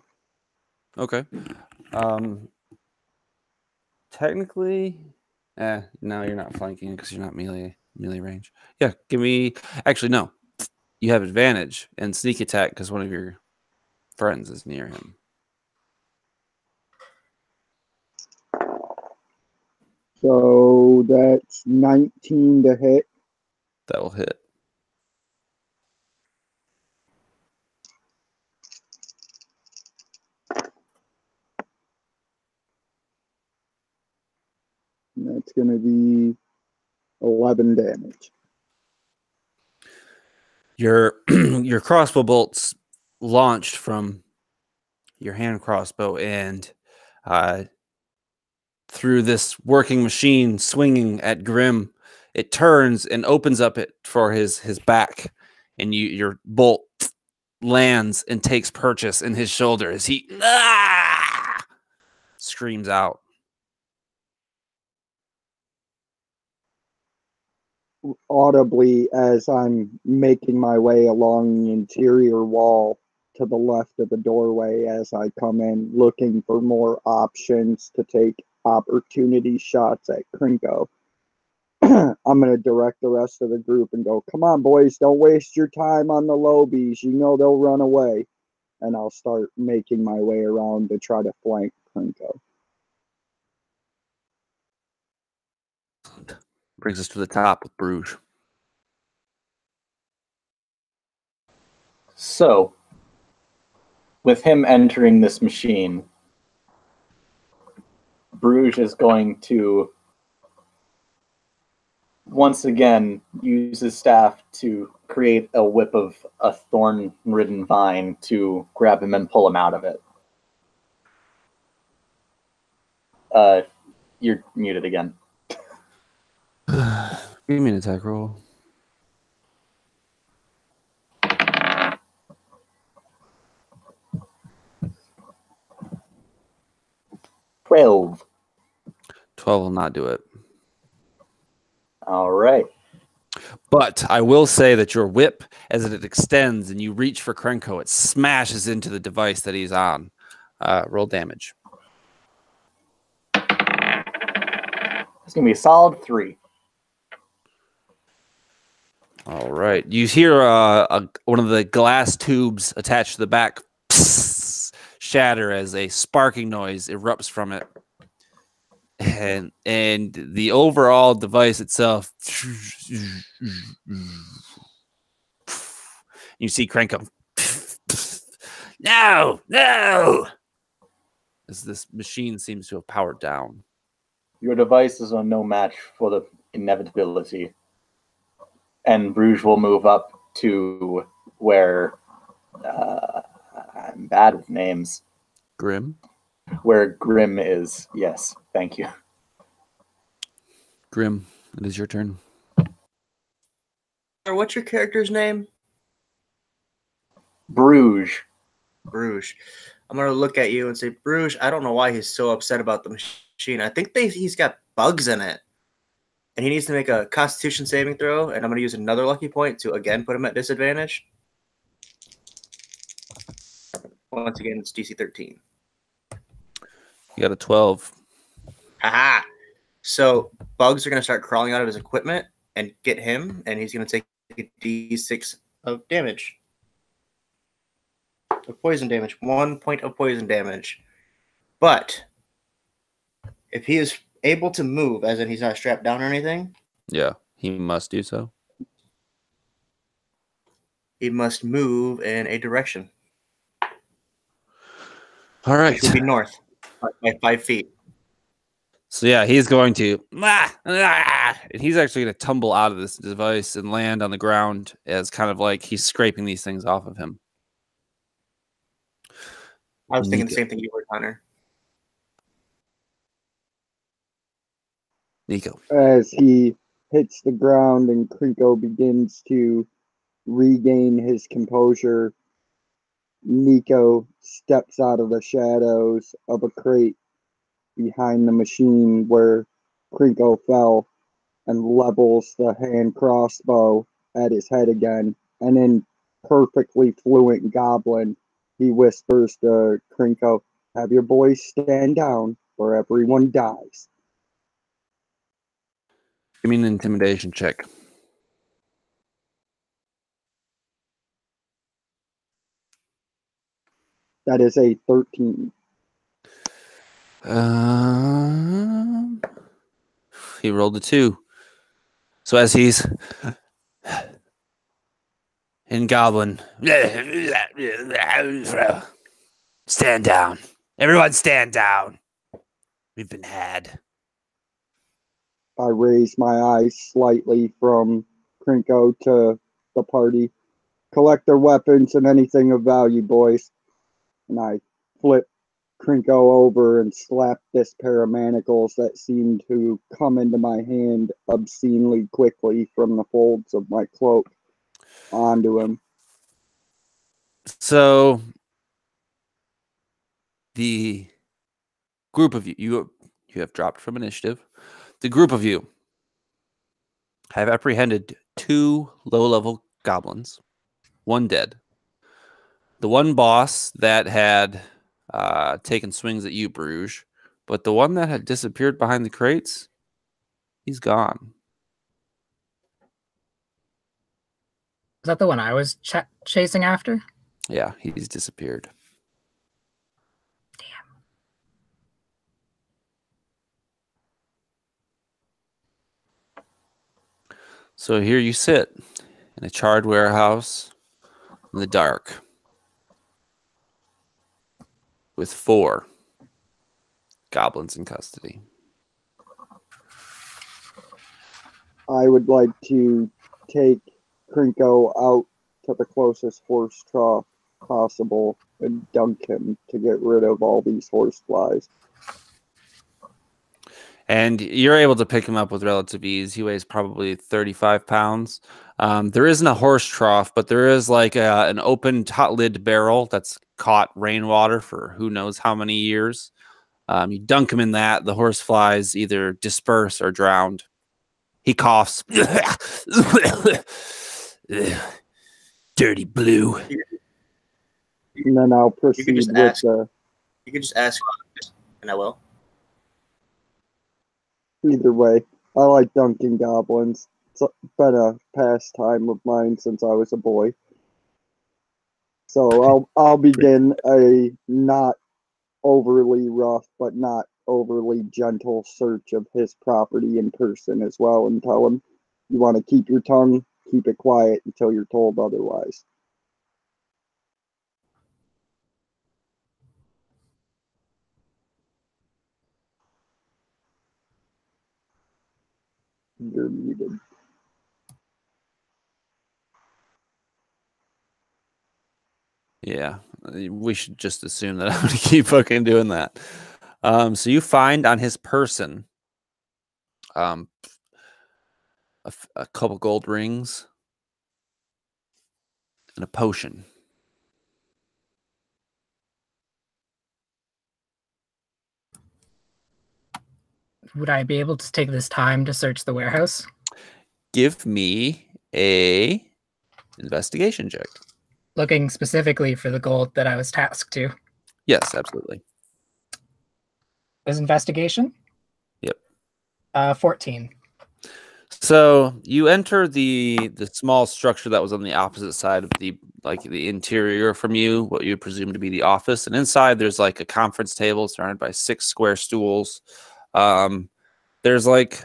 Okay. Technically, no, you're not flanking because you're not melee range. Yeah, give me. Actually, no. You have advantage and sneak attack because one of your friends is near him.
So that's 19 to hit.
That will hit.
And that's going to be 11 damage.
Your your crossbow bolts launched from your hand crossbow and through this working machine swinging at Grim, it turns and opens up it for his back, and your bolt lands and takes purchase in his shoulder as he screams out.
Audibly, as I'm making my way along the interior wall to the left of the doorway as I come in, looking for more options to take opportunity shots at Krinko. I'm going to direct the rest of the group and go, come on, boys, don't waste your time on the lobies. You know they'll run away. And I'll start making my way around to try to flank Krinko.
Brings us to the top with Bruges.
So, with him entering this machine, Bruges is going to once again use his staff to create a whip of a thorn-ridden vine to grab him and pull him out of it. You're muted again.
Give me an attack roll.
$12.
12 will not do it.
All right.
But I will say that your whip, as it extends and you reach for Krenko, it smashes into the device that he's on. Roll damage.
It's going to be a solid 3.
All right. You hear one of the glass tubes attached to the back shatter as a sparking noise erupts from it. And the overall device itself, you see Krenko. No, as this machine seems to have powered down.
Your device is a no match for the inevitability. And Bruges will move up to where I'm bad with names.
Grim?
Where Grim is. Yes, thank you.
Grim, it is your turn.
What's your character's name?
Bruges.
Bruges. I'm going to look at you and say, Bruges, I don't know why he's so upset about the machine. I think he's got bugs in it. And he needs to make a Constitution saving throw, and I'm going to use another lucky point to, again, put him at disadvantage. Once again, it's DC 13.
You got a 12.
Aha! So bugs are going to start crawling out of his equipment and get him, and he's going to take a D6 of damage. Of poison damage. 1 point of poison damage. But if he is able to move, as in he's not strapped down or anything.
Yeah, he must do so.
He must move in a direction.
All right.
It should be north by 5 feet.
So yeah, he's going to, and he's actually going to tumble out of this device and land on the ground as kind of like he's scraping these things off of him.
I was thinking the same thing you were, Connor.
Nico.
As he hits the ground and Krinko begins to regain his composure, Nico steps out of the shadows of a crate behind the machine where Krinko fell and levels the hand crossbow at his head again. And in perfectly fluent Goblin, he whispers to Krinko, "Have your boys stand down or everyone dies."
Give me an intimidation check.
That is a 13.
He rolled a 2. So as he's in Goblin, stand down. Everyone stand down. We've been had.
I raise my eyes slightly from Krinko to the party. Collect their weapons and anything of value, boys. And I flip Krinko over and slap this pair of manacles that seem to come into my hand obscenely quickly from the folds of my cloak. onto him.
So the group of you have dropped from initiative. The group of you have apprehended 2 low-level goblins, 1 dead. The one boss that had taken swings at you, Bruges, but the one that had disappeared behind the crates, he's gone.
Is that the one I was chasing after?
Yeah, he's disappeared. So here you sit in a charred warehouse in the dark with 4 goblins in custody.
I would like to take Krinko out to the closest horse trough possible and dunk him to get rid of all these horse flies.
And you're able to pick him up with relative ease. He weighs probably 35 pounds. There isn't a horse trough, but there is like an open lid barrel that's caught rainwater for who knows how many years. You dunk him in that. The horse flies either disperse or drowned. He coughs. Dirty blue.
And then I'll proceed
just
with
ask.
the...
You can just ask, and I will.
Either way, I like dunking goblins. It's been a pastime of mine since I was a boy. So I'll begin a not overly rough but not overly gentle search of his property in person as well, and tell him, you want to keep your tongue, keep it quiet until you're told otherwise. You're muted.
Yeah, we should just assume that I'm going to keep fucking doing that. So you find on his person a couple gold rings and a potion.
Would I be able to take this time to search the warehouse?
Give me a investigation check.
Looking specifically for the gold that I was tasked to.
Yes, absolutely.
Is investigation?
Yep.
14.
So you enter the small structure that was on the opposite side of the interior from you, what you presume to be the office, and inside there's like a conference table surrounded by 6 square stools. There's like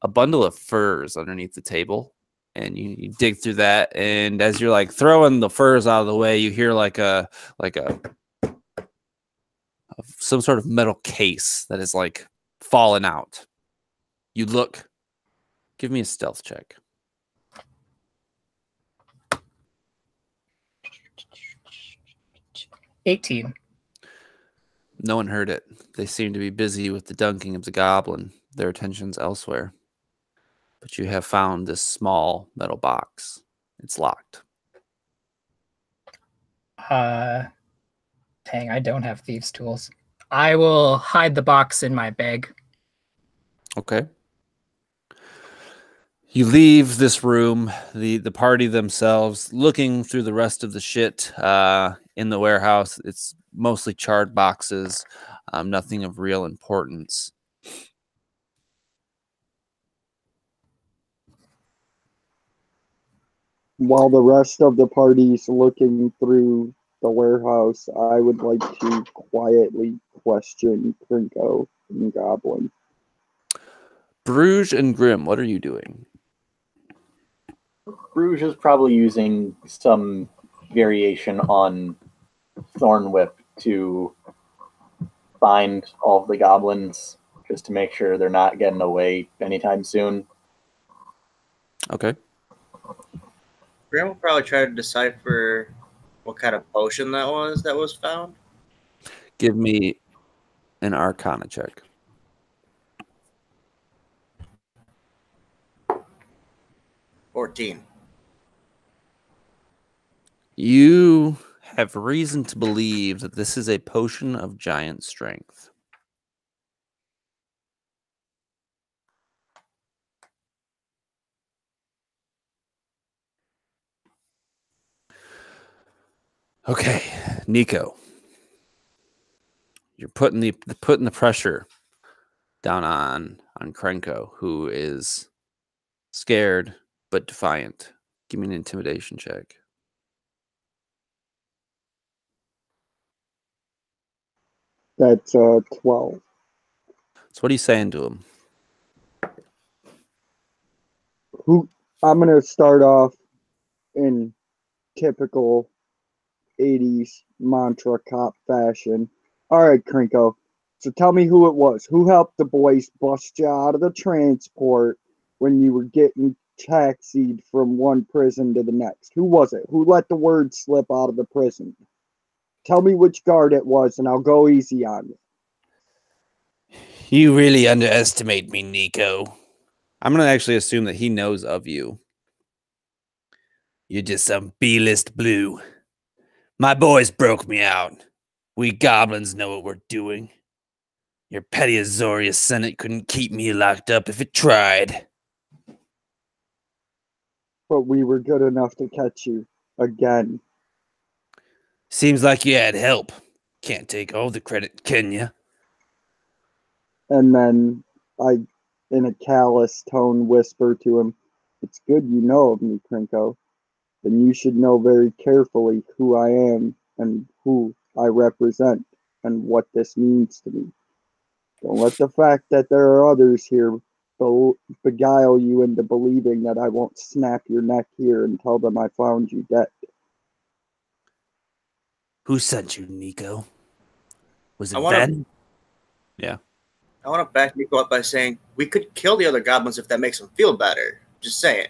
a bundle of furs underneath the table, and you dig through that, and as you're like throwing the furs out of the way, you hear like a some sort of metal case that is like fallen out. You look. Give me a stealth check.
18.
No one heard it. They seem to be busy with the dunking of the goblin. Their attention's elsewhere. But you have found this small metal box. It's locked.
Dang, I don't have thieves' tools. I will hide the box in my bag.
Okay. You leave this room, the party themselves, looking through the rest of the shit in the warehouse. It's mostly charred boxes, nothing of real importance.
While the rest of the party's looking through the warehouse, I would like to quietly question Krinko and Goblin.
Bruges and Grim, what are you doing?
Bruges is probably using some variation on Thorn Whip to find all of the goblins, just to make sure they're not getting away anytime soon.
Okay.
Graham will probably try to decipher what kind of potion that was found.
Give me an Arcana check.
14.
have reason to believe that this is a potion of giant strength. Okay, Nico. You're putting the pressure down on Krenko, who is scared but defiant. Give me an intimidation check.
That's 12.
So what are you saying to him?
I'm gonna start off in typical 80s mantra cop fashion. All right, Krinko. So tell me who it was. Who helped the boys bust you out of the transport when you were getting taxied from one prison to the next? Who was it? Who let the word slip out of the prison? Tell me which guard it was, and I'll go easy on you.
You really underestimate me, Nico. I'm going to actually assume that he knows of you. You're just some B-list blue. My boys broke me out. We goblins know what we're doing. Your petty Azorius Senate couldn't keep me locked up if it tried.
But we were good enough to catch you again.
Seems like you had help. Can't take all the credit, can ya?
And then I, in a callous tone, whisper to him, "It's good you know of me, Krinko. Then you should know very carefully who I am and who I represent and what this means to me. Don't let the fact that there are others here beguile you into believing that I won't snap your neck here and tell them I found you dead."
Who sent you, Nico? Was
I
it
wanna-
Ben? Yeah.
I want to back Nico up by saying we could kill the other goblins if that makes them feel better. Just saying.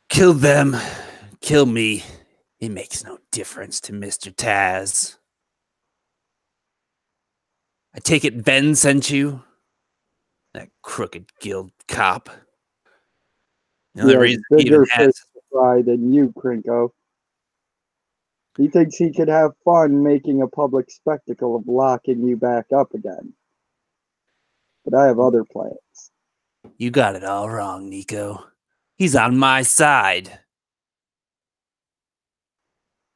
Kill them. Kill me. It makes no difference to Mr. Taz. I take it Ben sent you? That crooked guild cop. The only
He has
reason he
bigger
even has...
fish to fry than you, Krinko. He thinks he could have fun making a public spectacle of locking you back up again. But I have other plans.
You got it all wrong, Nico. He's on my side.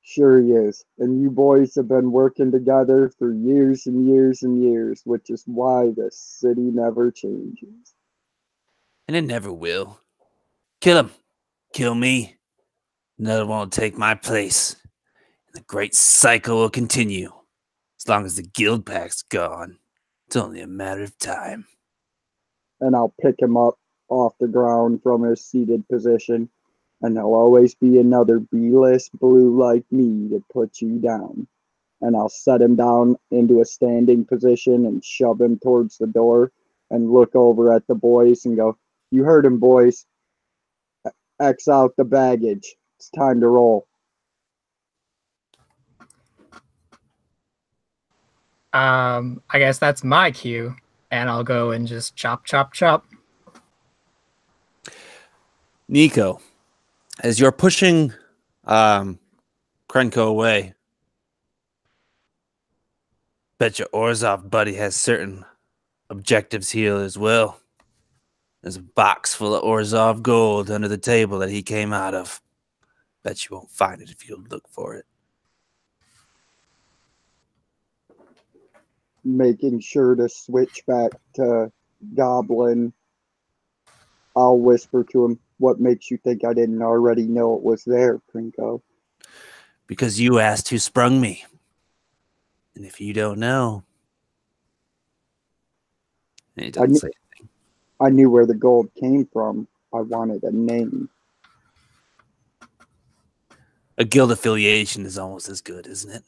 Sure he is. And you boys have been working together for years and years and years, which is why the city never changes.
And it never will. Kill him. Kill me. Another one will take my place. And the great cycle will continue. As long as the Guildpact's gone. It's only a matter of time.
And I'll pick him up off the ground from his seated position, and there'll always be another B-list blue like me to put you down. And I'll set him down into a standing position and shove him towards the door and look over at the boys and go, "You heard him, boys. X out the baggage. It's time to roll."
I guess that's my cue, and I'll go and just chop, chop, chop.
Nico, as you're pushing Krenko away, bet your Orzhov buddy has certain objectives here as well. There's a box full of Orzhov gold under the table that he came out of. Bet you won't find it if you look for it.
Making sure to switch back to Goblin, I'll whisper to him, "What makes you think I didn't already know it was there, Krinko?"
Because you asked who sprung me. And if you don't know... And he doesn't say anything.
I knew where the gold came from. I wanted a name.
A guild affiliation is almost as good, isn't it?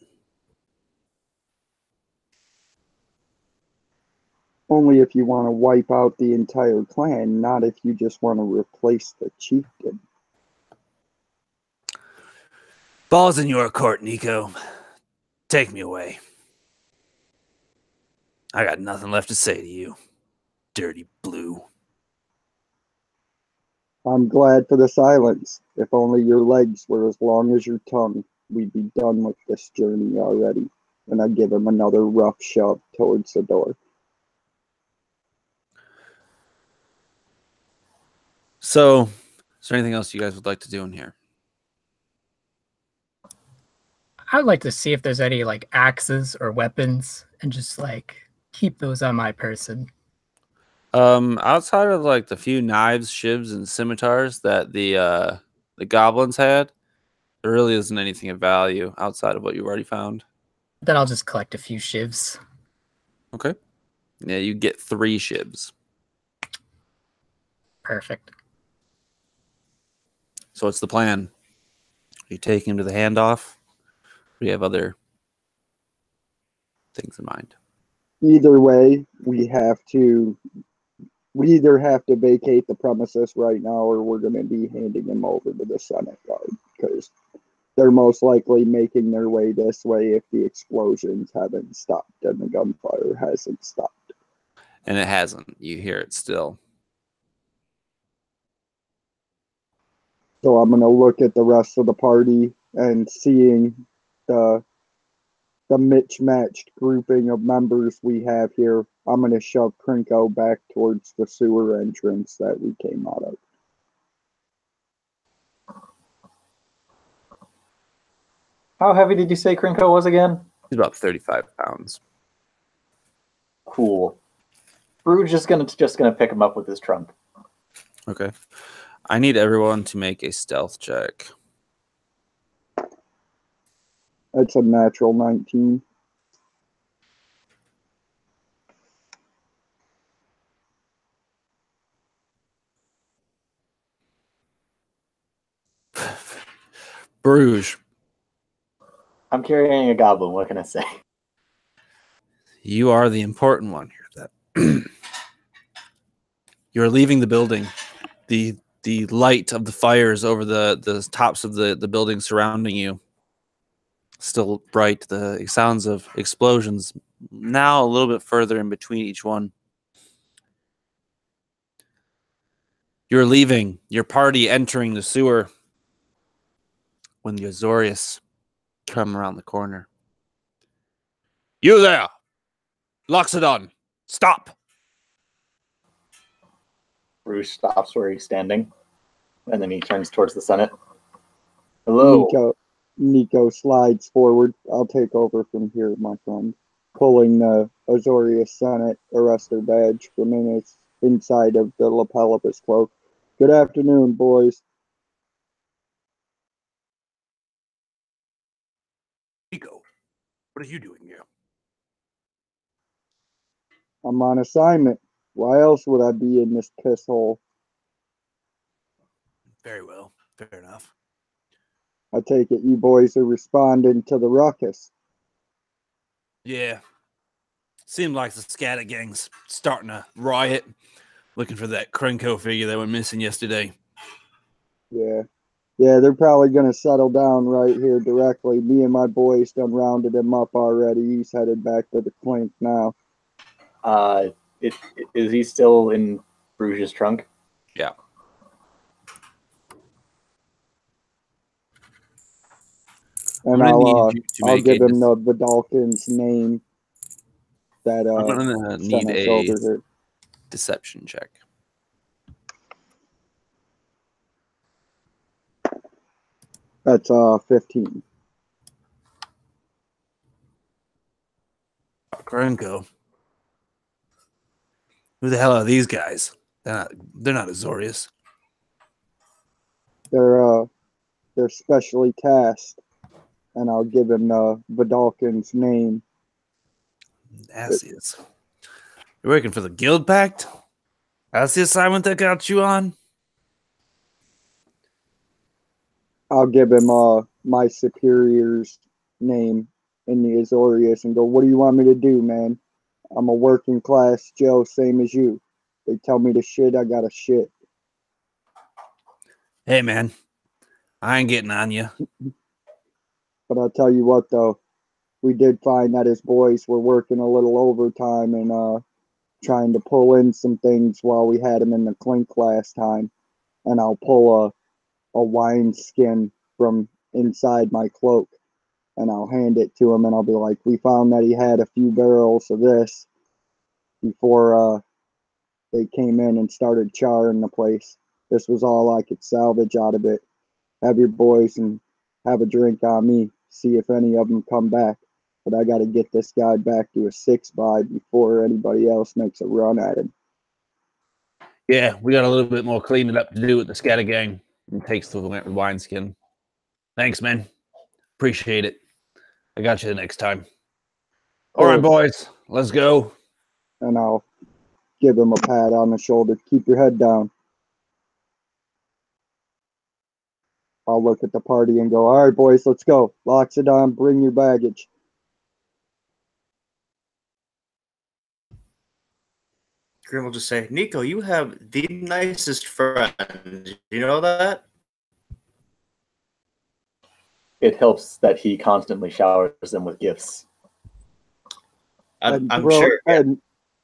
Only if you want to wipe out the entire clan, not if you just want to replace the chieftain.
Ball's in your court, Nico. Take me away. I got nothing left to say to you, dirty blue.
I'm glad for the silence. If only your legs were as long as your tongue, we'd be done with this journey already. And I give him another rough shove towards the door.
So, is there anything else you guys would like to do in here?
I would like to see if there's any like axes or weapons and just like keep those on my person.
Outside of like the few knives, shivs, and scimitars that the goblins had, there really isn't anything of value outside of what you've already found.
Then I'll just collect a few shivs.
Okay. Yeah, you get 3 shivs.
Perfect.
So what's the plan? You take him to the handoff? Or do you have other things in mind?
Either way, we either have to vacate the premises right now or we're going to be handing him over to the Senate Guard because they're most likely making their way this way if the explosions haven't stopped and the gunfire hasn't stopped.
And it hasn't. You hear it still.
So I'm going to look at the rest of the party and seeing the mismatched grouping of members we have here, I'm going to shove Krinko back towards the sewer entrance that we came out of.
How heavy did you say Krinko was again?
He's about 35 pounds.
Cool. Bruges just gonna pick him up with his trunk.
Okay. I need everyone to make a stealth check.
That's a natural 19.
Bruges,
I'm carrying a goblin. What can I say?
you are the important one here. That you're leaving the building. The light of the fires over the tops of the buildings surrounding you still bright. The sounds of explosions now a little bit further in between each one. You're leaving your party, entering the sewer when the Azorius come around the corner. You there! Loxodon! Stop!
Bruges stops where he's standing, and then he turns towards the Senate. Hello.
Nico slides forward. I'll take over from here, my friend. Pulling the Azorius Senate arrestor badge from inside of the lapel of his cloak. Good afternoon, boys.
Nico, what are you doing here?
I'm on assignment. Why else would I be in this piss hole?
Very well. Fair enough.
I take it you boys are responding to the ruckus.
Yeah. Seemed like the scatter gang's starting a riot, looking for that Krenko figure that went missing yesterday.
Yeah. Yeah, they're probably going to settle down right here directly. Me and my boys done rounded him up already. He's headed back to the clink now.
Is he still in Bruges' trunk?
Yeah.
And I'll give him the Vidalkin's name that
I'm gonna need
sent us
a
over here.
deception check.
That's 15.
Krenko. Who the hell are these guys? They're not Azorius.
They're specially tasked, and I'll give him Vidalkin's name.
Asius. You're working for the Guildpact? That's the assignment that got you on?
I'll give him my superior's name in the Azorius and go, what do you want me to do, man? I'm a working class Joe, same as you. They tell me to shit, I gotta shit.
Hey, man. I ain't getting on you.
But I'll tell you what, though. We did find that his boys were working a little overtime and trying to pull in some things while we had him in the clink last time. and I'll pull a wine skin from inside my cloak, and I'll hand it to him, and I'll be like, we found that he had a few barrels of this before they came in and started charring the place. This was all I could salvage out of it. Have your boys and have a drink on me. See if any of them come back. But I got to get this guy back to a 6-5 before anybody else makes a run at him.
Yeah, we got a little bit more cleaning up to do with the scatter gang. And takes the wineskin. Thanks, man. Appreciate it. I got you the next time. All right, boys, let's go.
And I'll give him a pat on the shoulder. Keep your head down. I'll look at the party and go, all right, boys, let's go. Locks it on. Bring your baggage.
Grim will just say, Nico, you have the nicest friend. You know that?
It helps that he constantly showers them with gifts.
I'm sure. Yeah.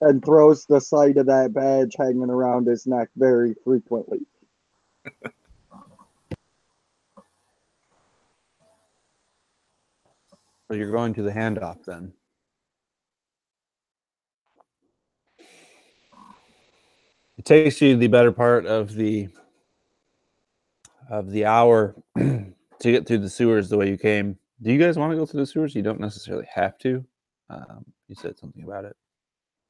And throws the sight of that badge hanging around his neck very frequently.
So you're going to the handoff then? It takes you the better part of the hour to get through the sewers the way you came. Do you guys want to go through the sewers? You don't necessarily have to. You said something about it.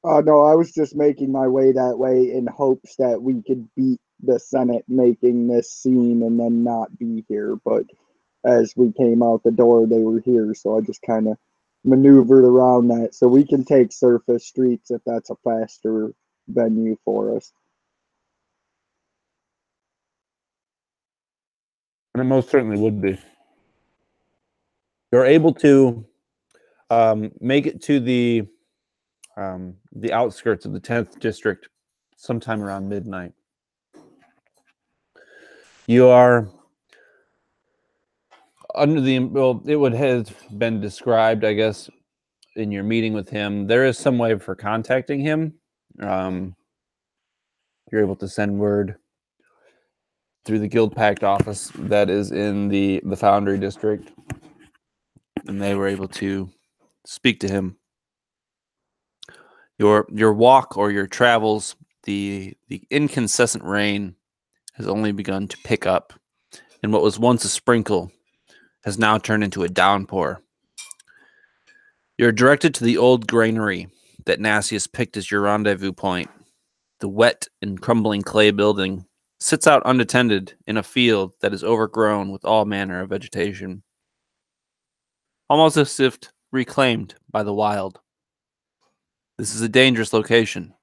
No, I was just making my way that way in hopes that we could beat the Senate making this scene and then not be here. But as we came out the door, they were here. So I just kind of maneuvered around that. So we can take surface streets if that's a faster venue for us.
And it most certainly would be. You're able to make it to the outskirts of the 10th district sometime around midnight. You are under the, well, it would have been described, I guess, in your meeting with him. There is some way for contacting him. You're able to send word through the Guildpact office that is in the Foundry district, and they were able to speak to him. Your walk or your travels, the inconsistent rain has only begun to pick up, and what was once a sprinkle has now turned into a downpour. You're directed to the old granary that Nassius picked as your rendezvous point. The wet and crumbling clay building sits out unattended in a field that is overgrown with all manner of vegetation, almost as if reclaimed by the wild. This is a dangerous location.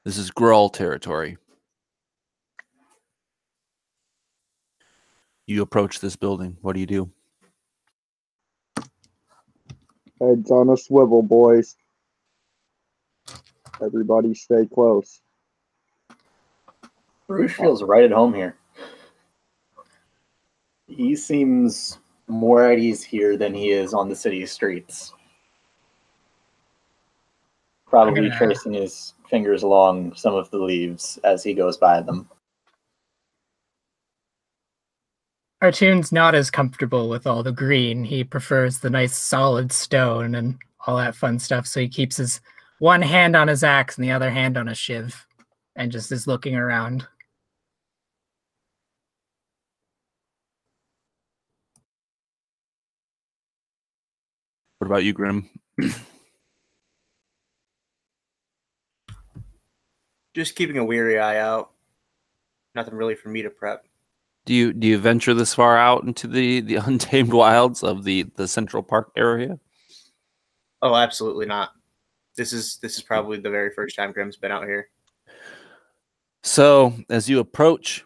This is Gruul territory. You approach this building. What do you do?
Heads on a swivel, boys. Everybody stay close.
Bruce feels right at home here. He seems more at ease here than he is on the city streets. Probably tracing his fingers along some of the leaves as he goes by them.
Artoon's not as comfortable with all the green. He prefers the nice solid stone and all that fun stuff, so he keeps his one hand on his axe and the other hand on a shiv and just is looking around.
What about you, Grim?
Just keeping a weary eye out. Nothing really for me to prep.
Do you venture this far out into the untamed wilds of the Central Park area?
Oh, absolutely not. This is probably the very first time Grim's been out here.
So, as you approach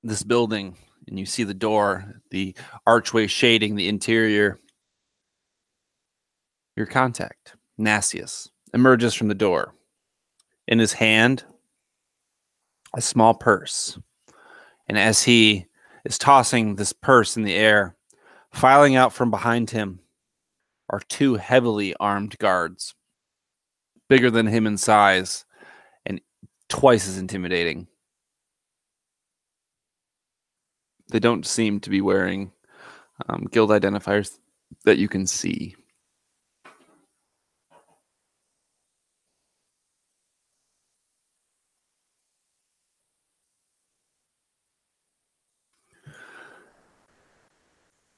this building and you see the door, the archway shading the interior, your contact, Nassius, emerges from the door. In his hand, a small purse. And as he is tossing this purse in the air, filing out from behind him are two heavily armed guards, bigger than him in size and twice as intimidating. They don't seem to be wearing guild identifiers that you can see.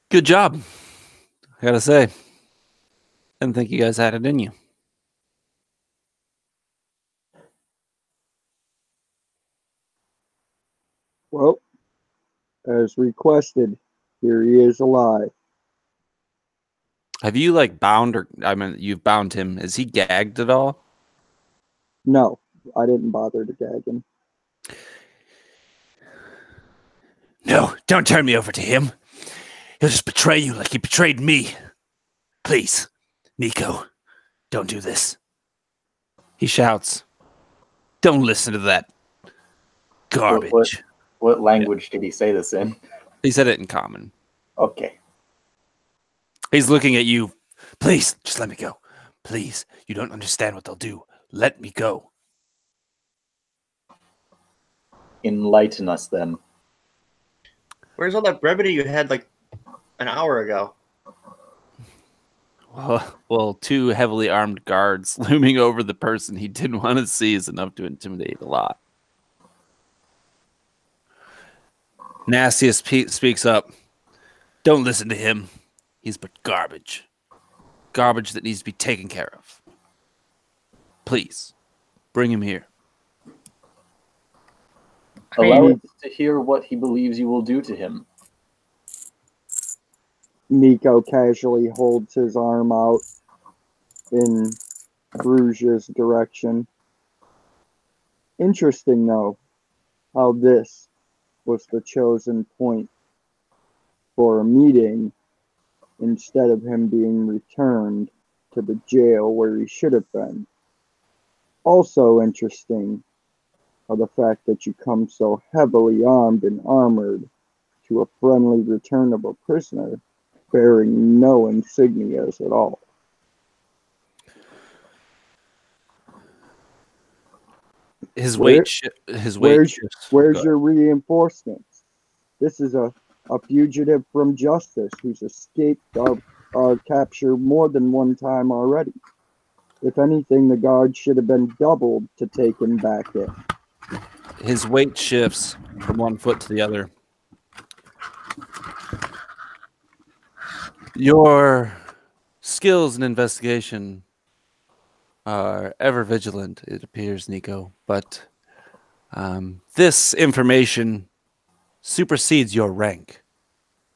Good job. I gotta say. Didn't think you guys had it in you.
Well, as requested, here he is alive.
Have you like bound or you've bound him? Is he gagged at all?
No, I didn't bother to gag him.
No, don't turn me over to him. He'll just betray you like he betrayed me. Please, Nico, don't do this. He shouts. Don't listen to that garbage.
What language did he say this in?
He said it in common.
Okay.
He's looking at you. Please, just let me go. Please, you don't understand what they'll do. Let me go.
Enlighten us then.
Where's all that brevity you had like an hour ago?
Well, two heavily armed guards looming over the person he didn't want to see is enough to intimidate a lot. Nastiest speaks up. Don't listen to him. He's but garbage. Garbage that needs to be taken care of. Please, bring him here.
Allow us to hear what he believes you will do to him.
Nico casually holds his arm out in Bruges' direction. Interesting, though, how this was the chosen point for a meeting instead of him being returned to the jail where he should have been. Also interesting are the fact that you come so heavily armed and armored to a friendly return of a prisoner bearing no insignias at all.
Where's
your reinforcements? This is a fugitive from justice who's escaped our capture more than one time already. If anything, the guard should have been doubled to take him back in.
His weight shifts from one foot to the other. Your skills in investigation are ever vigilant, it appears, Nico, but this information supersedes your rank.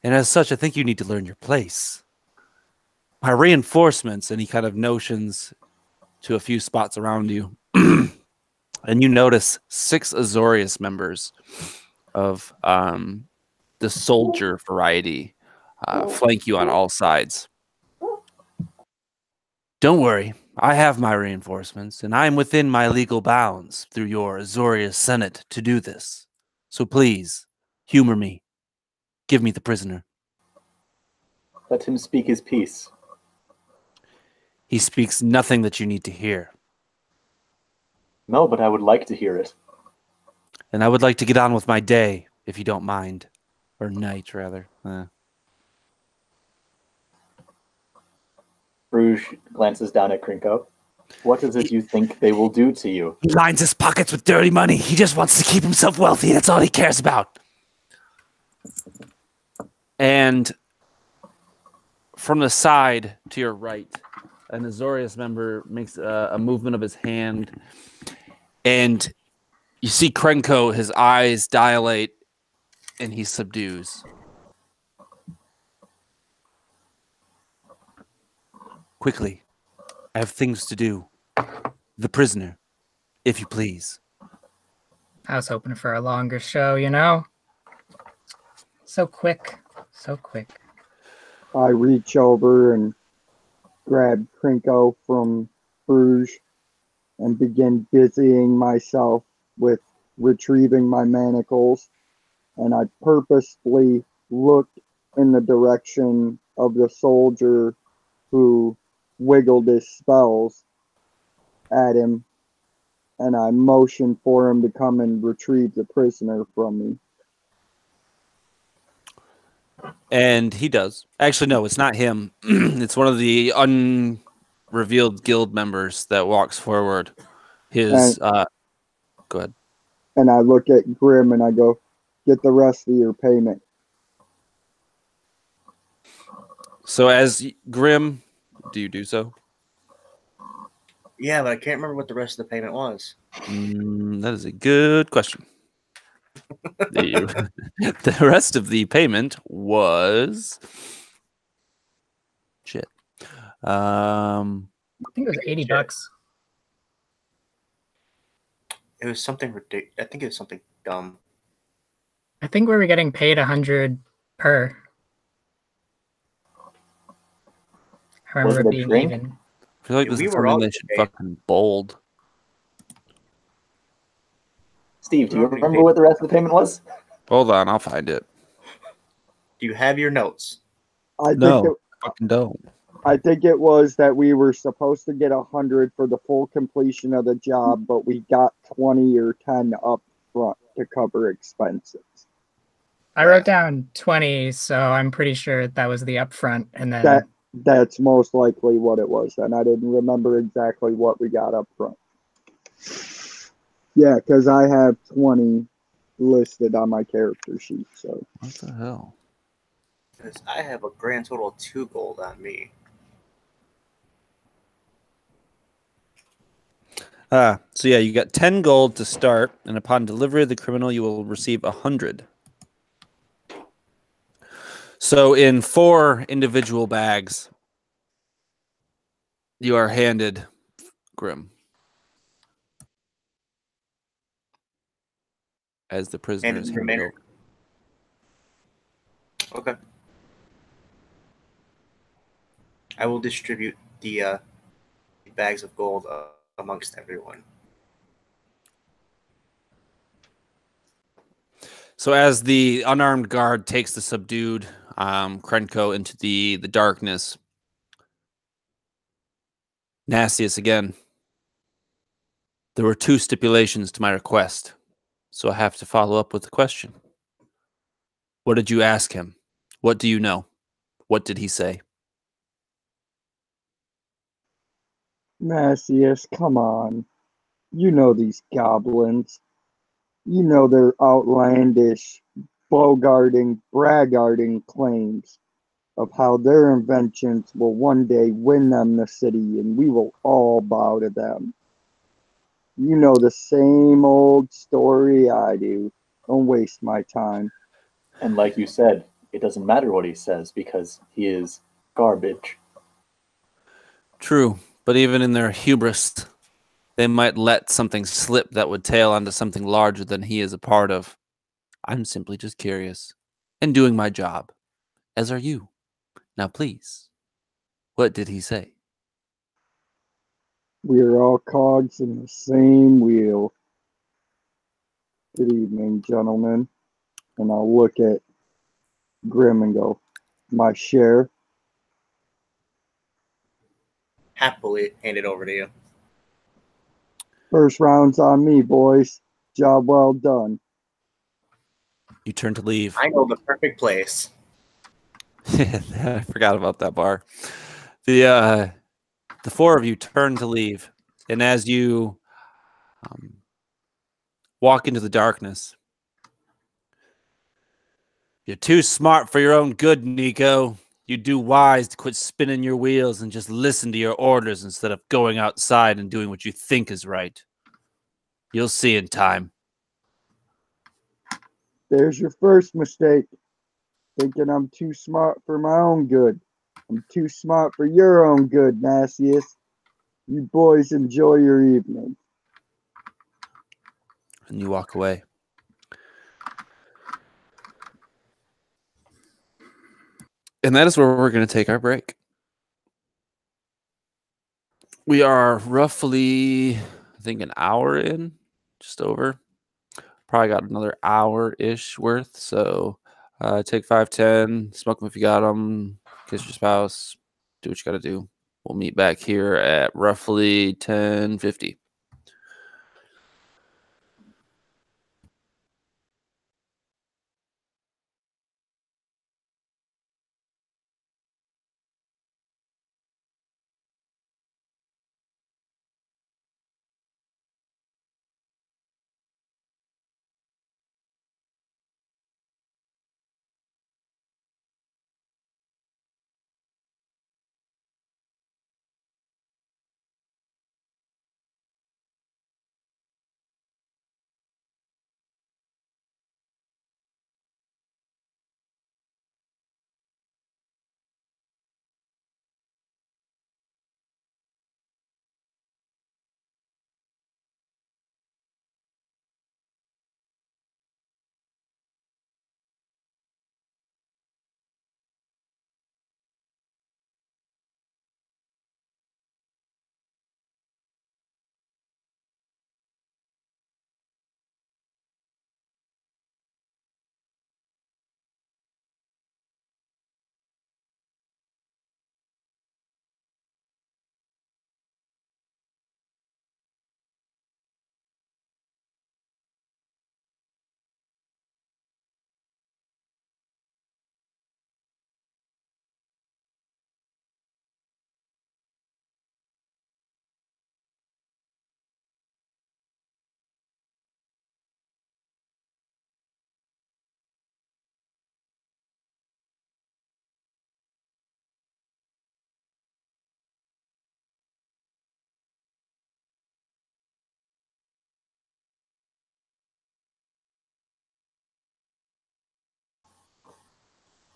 And as such, I think you need to learn your place. My reinforcements, and he kind of notions to a few spots around you, and you notice 6 Azorius members of the soldier variety flank you on all sides. Don't worry, I have my reinforcements, and I am within my legal bounds through your Azorius Senate to do this. So please, humor me. Give me the prisoner.
Let him speak his piece.
He speaks nothing that you need to hear.
No, but I would like to hear it.
And I would like to get on with my day, if you don't mind. Or night, rather.
Bruges glances down at Krinko. What is it you think they will do to you?
He lines his pockets with dirty money. He just wants to keep himself wealthy. That's all he cares about. And from the side to your right, an Azorius member makes a movement of his hand, and you see Krenko, his eyes dilate, and he subdues. Quickly, I have things to do. The prisoner, if you please.
I was hoping for a longer show, you know? So quick, so quick.
I reach over and grab Krinko from Bruges and begin busying myself with retrieving my manacles, and I purposefully look in the direction of the soldier who wiggled his spells at him, and I motion for him to come and retrieve the prisoner from me.
And he does. Actually, no, it's not him. It's one of the unrevealed guild members that walks forward. His go ahead.
And I look at Grim and I go, get the rest of your payment.
So as Grim, do you do so?
Yeah, but I can't remember what the rest of the payment was.
That is a good question. The rest of the payment was shit.
I think it was $80.
It was something ridiculous. I think it was something dumb.
I think we were getting paid 100 per. I remember
Was it
it
a
being
drink?
even.
I feel like
Yeah,
this
we
is
were all
something they should
paid.
fucking bold.
Steve, do you
We're all
remember
paid.
what the rest of the payment was?
Hold on, I'll find it.
Do you have your notes?
No, fucking don't.
I think it was that we were supposed to get 100 for the full completion of the job, but we got 20 or 10 up front to cover expenses.
I wrote down 20, so I'm pretty sure that was the upfront, and then
That's most likely what it was, and I didn't remember exactly what we got up front. Yeah, because I have 20 listed on my character sheet. So
What the hell?
Because I have a grand total of 2 gold on me.
So yeah, you got 10 gold to start, and upon delivery of the criminal, you will receive 100. So in 4 individual bags, you are handed Grim as the prisoner is handed over.
Okay. I will distribute the bags of gold amongst everyone.
So as the unarmed guard takes the subdued Krenko into the darkness, Nastius again. There were 2 stipulations to my request, so I have to follow up with the question. What did you ask him? What do you know? What did he say?
Macias, come on. You know these goblins. You know their outlandish, braggarding claims of how their inventions will one day win them the city and we will all bow to them. You know the same old story I do. Don't waste my time.
And like you said, it doesn't matter what he says because he is garbage.
True, but even in their hubris, they might let something slip that would tail onto something larger than he is a part of. I'm simply just curious and doing my job, as are you. Now, please, what did he say?
We are all cogs in the same wheel. Good evening, gentlemen. And I'll look at Grim and go, my share.
Happily hand it over to you.
First round's on me, boys. Job well done.
You turn to leave.
I know the perfect place.
I forgot about that bar. The 4 of you turn to leave, and as you walk into the darkness, you're too smart for your own good, Nico. You do wise to quit spinning your wheels and just listen to your orders instead of going outside and doing what you think is right. You'll see in time.
There's your first mistake. Thinking I'm too smart for my own good. I'm too smart for your own good, Nacius. You boys enjoy your evening.
And you walk away. And that is where we're going to take our break. We are roughly, I think, an hour in, just over. Probably got another hour-ish worth. So take 5, 10, smoke them if you got them, kiss your spouse, do what you got to do. We'll meet back here at roughly 10:50.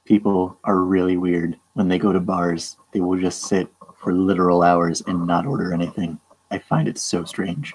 people are really weird. When they go to bars, they will just sit for literal hours and not order anything. I find it so strange.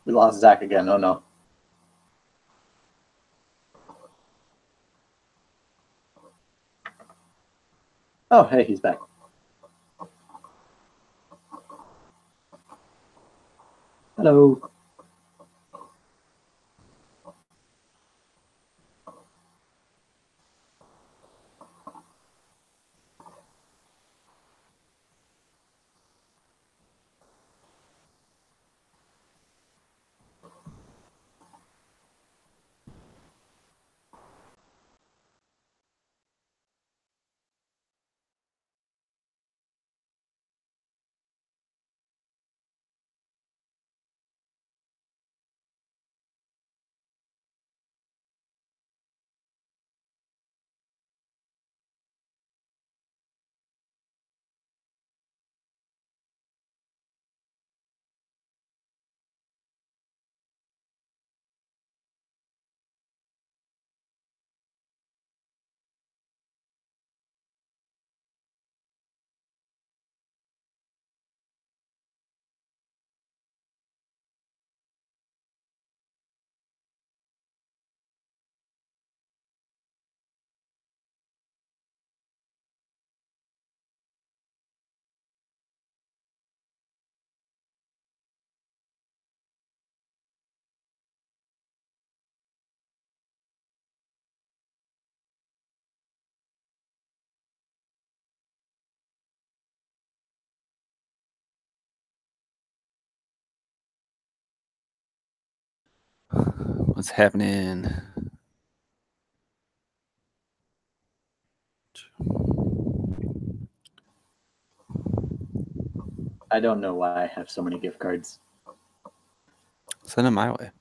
We lost Zack again. Oh no. Oh, hey, he's back. Hello.
What's happening?
I don't know why I have so many gift cards.
Send them my way.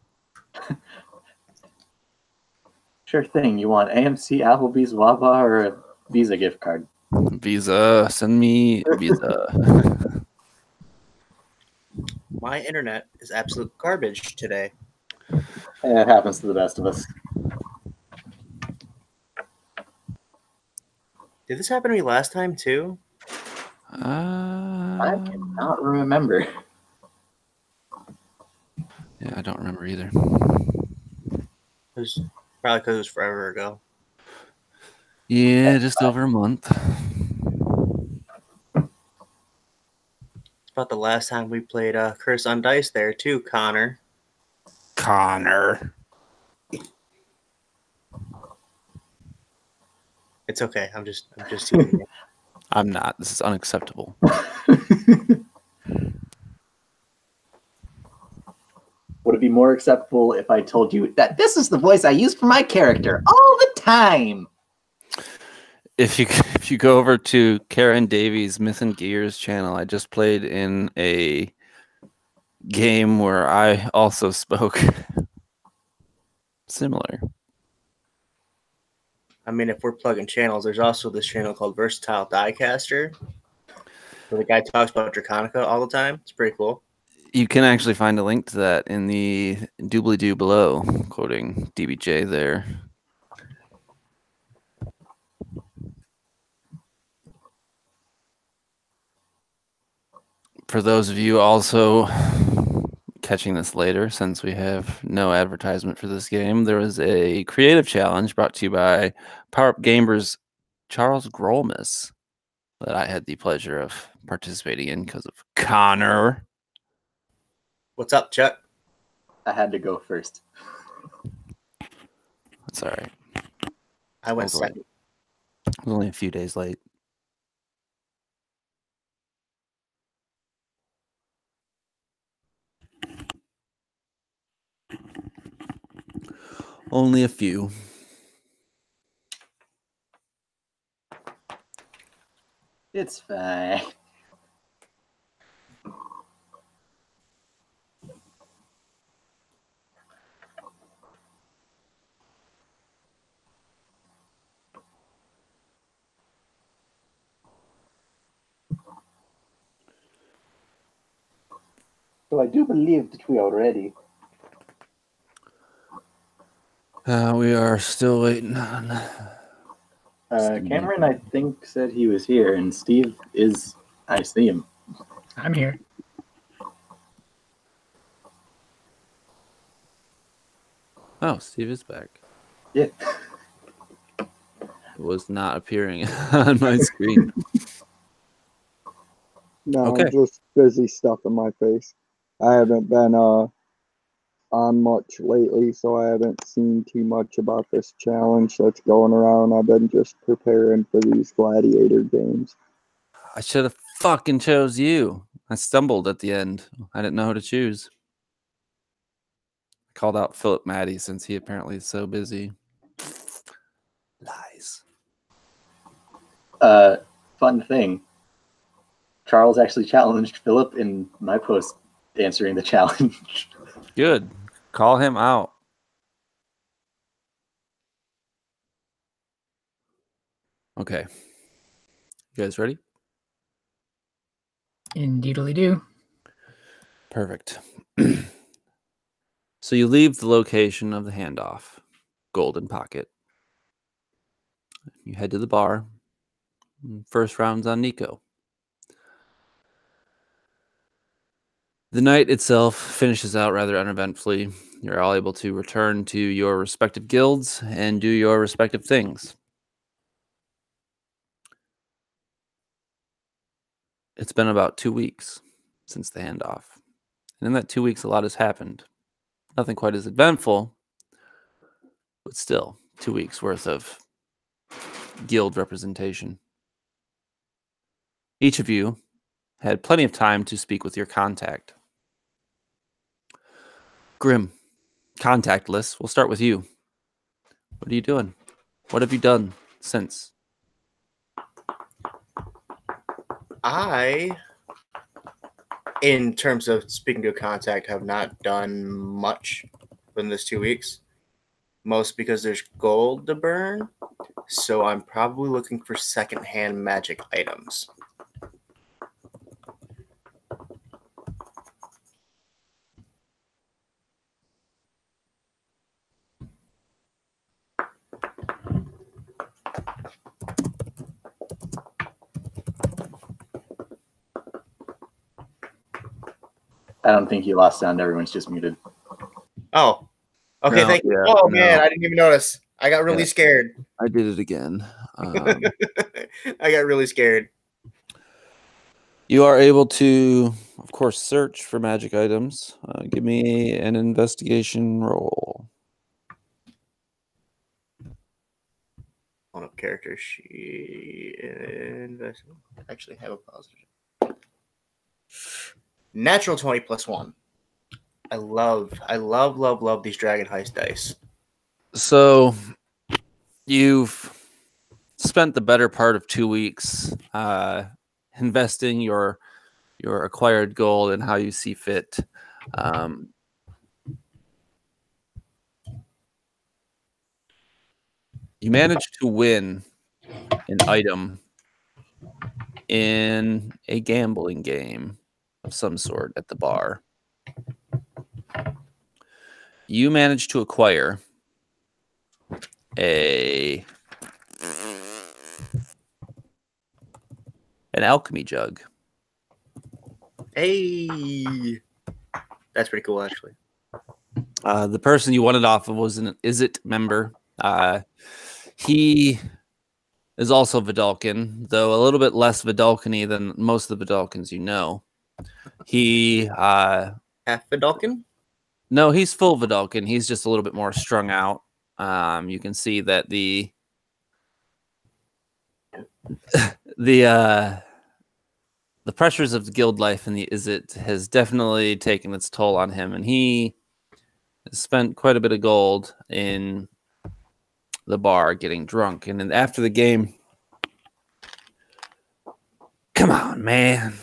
Sure thing. You want AMC, Applebee's, Wawa, or a Visa gift card?
Visa. Send me Visa.
My internet is absolute garbage today.
It happens to the best of us.
Did this happen to me last time too?
I cannot remember.
Yeah, I don't remember either.
It was probably because it was forever ago.
Yeah, just over a month.
It's about the last time we played Curse on Dice there too, Connor.
Connor.
It's okay. I'm just teasing you.
I'm not. This is unacceptable.
Would it be more acceptable if I told you that this is the voice I use for my character all the time?
If you go over to Karen Davies Myth and Gears channel, I just played in a game where I also spoke similar.
I mean, if we're plugging channels, there's also this channel called Versatile Diecaster, where the guy talks about Draconica all the time. It's pretty cool.
You can actually find a link to that in the doobly-doo below, quoting DBJ there. For those of you also catching this later, since we have no advertisement for this game, there was a creative challenge brought to you by Power Up Gamers Charles Grolmus that I had the pleasure of participating in because of Connor.
What's up, Chuck?
I had to go first.
That's all right.
I went
Okay.
second.
I was only a few days late. Only a few.
It's fine. So I do believe that we are ready.
We are still waiting on.
Cameron, I think, said he was here, and Steve is. I see him.
I'm here.
Oh, Steve is back.
Yeah.
It was not appearing on my screen.
No,
Okay.
I'm just busy stuffing my face. I haven't been on much lately, so I haven't seen too much about this challenge that's going around. I've been just preparing for these gladiator games.
I should have fucking chose you. I stumbled at the end. I didn't know who to choose. I called out Philip Maddie since he apparently is so busy. Lies.
Fun thing. Charles actually challenged Philip in my post answering the challenge.
Good. Call him out. Okay. You guys ready?
Indeedly do.
Perfect. So you leave the location of the handoff, Golden Pocket. You head to the bar. First round's on Nico. The night itself finishes out rather uneventfully. You're all able to return to your respective guilds and do your respective things. It's been about 2 weeks since the handoff. And in that 2 weeks, a lot has happened. Nothing quite as eventful, but still 2 weeks worth of guild representation. Each of you had plenty of time to speak with your contact. Grim, contactless. We'll start with you. What are you doing? What have you done since?
I, in terms of speaking to a contact, have not done much in this 2 weeks. Most because there's gold to burn. So I'm probably looking for secondhand magic items.
I don't think you lost sound. Everyone's just muted.
Oh, okay.
No,
Thank you.
yeah,
Oh
no.
man, I didn't even notice. I got really
Yeah.
scared.
I did it again.
I got really scared.
You are able to, of course, search for magic items. Give me an investigation roll.
On up character sheet. Actually, have a positive. Natural 20 plus 1. I love these Dragon Heist dice.
So you've spent the better part of 2 weeks investing your acquired gold and how you see fit. You managed to win an item in a gambling game of some sort at the bar. You managed to acquire an alchemy jug.
Hey, that's pretty cool, actually.
The person you won it off of was an Izzet member. He is also Vidalcan, though a little bit less Vidalcan-y than most of the Vidalcans you know. He
Half Vidalcan?
No, he's full Vidalcan. He's just a little bit more strung out. You can see that the pressures of the guild life and the Izzet has definitely taken its toll on him, and he has spent quite a bit of gold in the bar getting drunk. And then after the game, come on, man.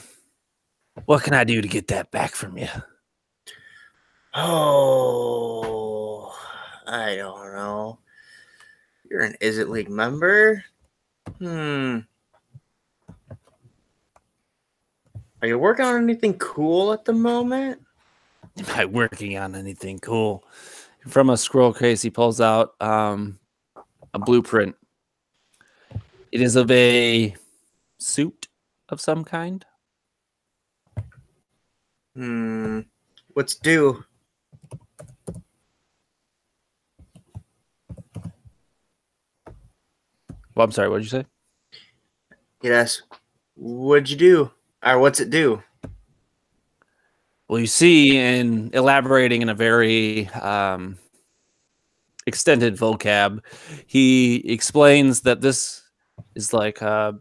What can I do to get that back from you?
Oh, I don't know. You're an Izzet League member? Are you working on anything cool at the moment?
Am I working on anything cool? From a scroll case, he pulls out a blueprint. It is of a suit of some kind.
What's due?
Well, I'm sorry. What did you say?
He'd ask, "What'd you do? Or what's it do?"
Well, you see, in elaborating in a very extended vocab, he explains that this is like the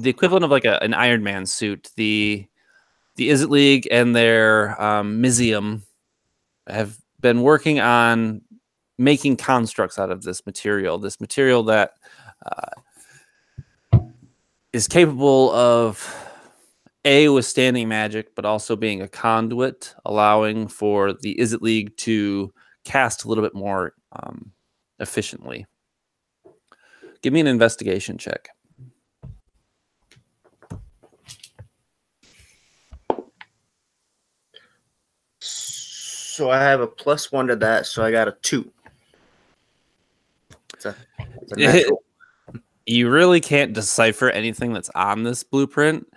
equivalent of like an Iron Man suit. The Izzet League and their Mizium have been working on making constructs out of this material that is capable of withstanding magic, but also being a conduit, allowing for the Izzet League to cast a little bit more efficiently. Give me an investigation check.
So I have a +1 to that, so I got a 2. It's a natural.
You really can't decipher anything that's on this blueprint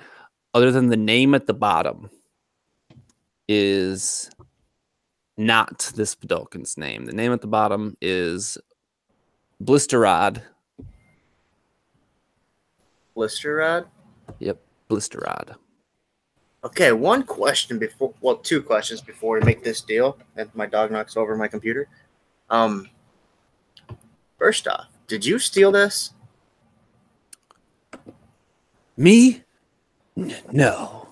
other than the name at the bottom is not this Podolkin's name. The name at the bottom is Blisterod.
Blisterod?
Yep, Blisterod.
Okay, one question before, well, 2 questions before we make this deal, and my dog knocks over my computer. First off, did you steal this?
Me? No.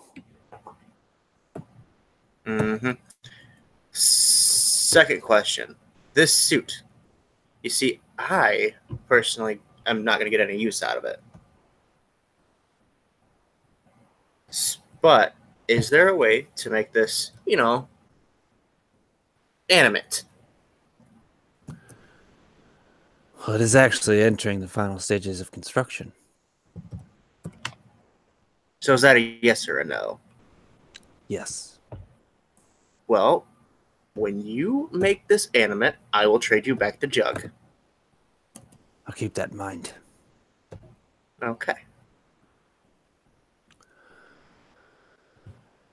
Mm-hmm. Second question. This suit. You see, I personally am not going to get any use out of it. But is there a way to make this, animate?
Well, it is actually entering the final stages of construction.
So is that a yes or a no?
Yes.
Well, when you make this animate, I will trade you back the jug.
I'll keep that in mind.
Okay.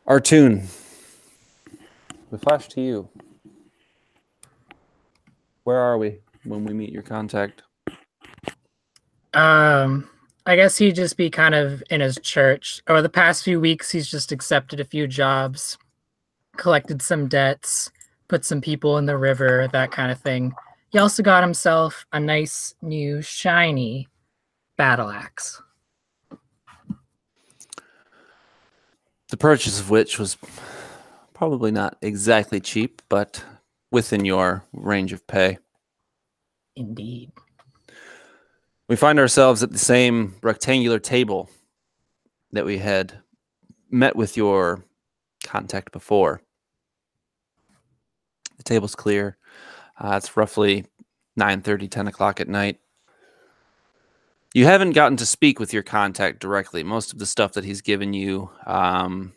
Artoon, we flash to you. Where are we when we meet your contact?
I guess he'd just be kind of in his church. Over the past few weeks, he's just accepted a few jobs, collected some debts, put some people in the river, that kind of thing. He also got himself a nice new shiny battle axe.
The purchase of which was probably not exactly cheap, but within your range of pay.
Indeed.
We find ourselves at the same rectangular table that we had met with your contact before. The table's clear. It's roughly 9:30, 10 o'clock at night. You haven't gotten to speak with your contact directly. Most of the stuff that he's given you has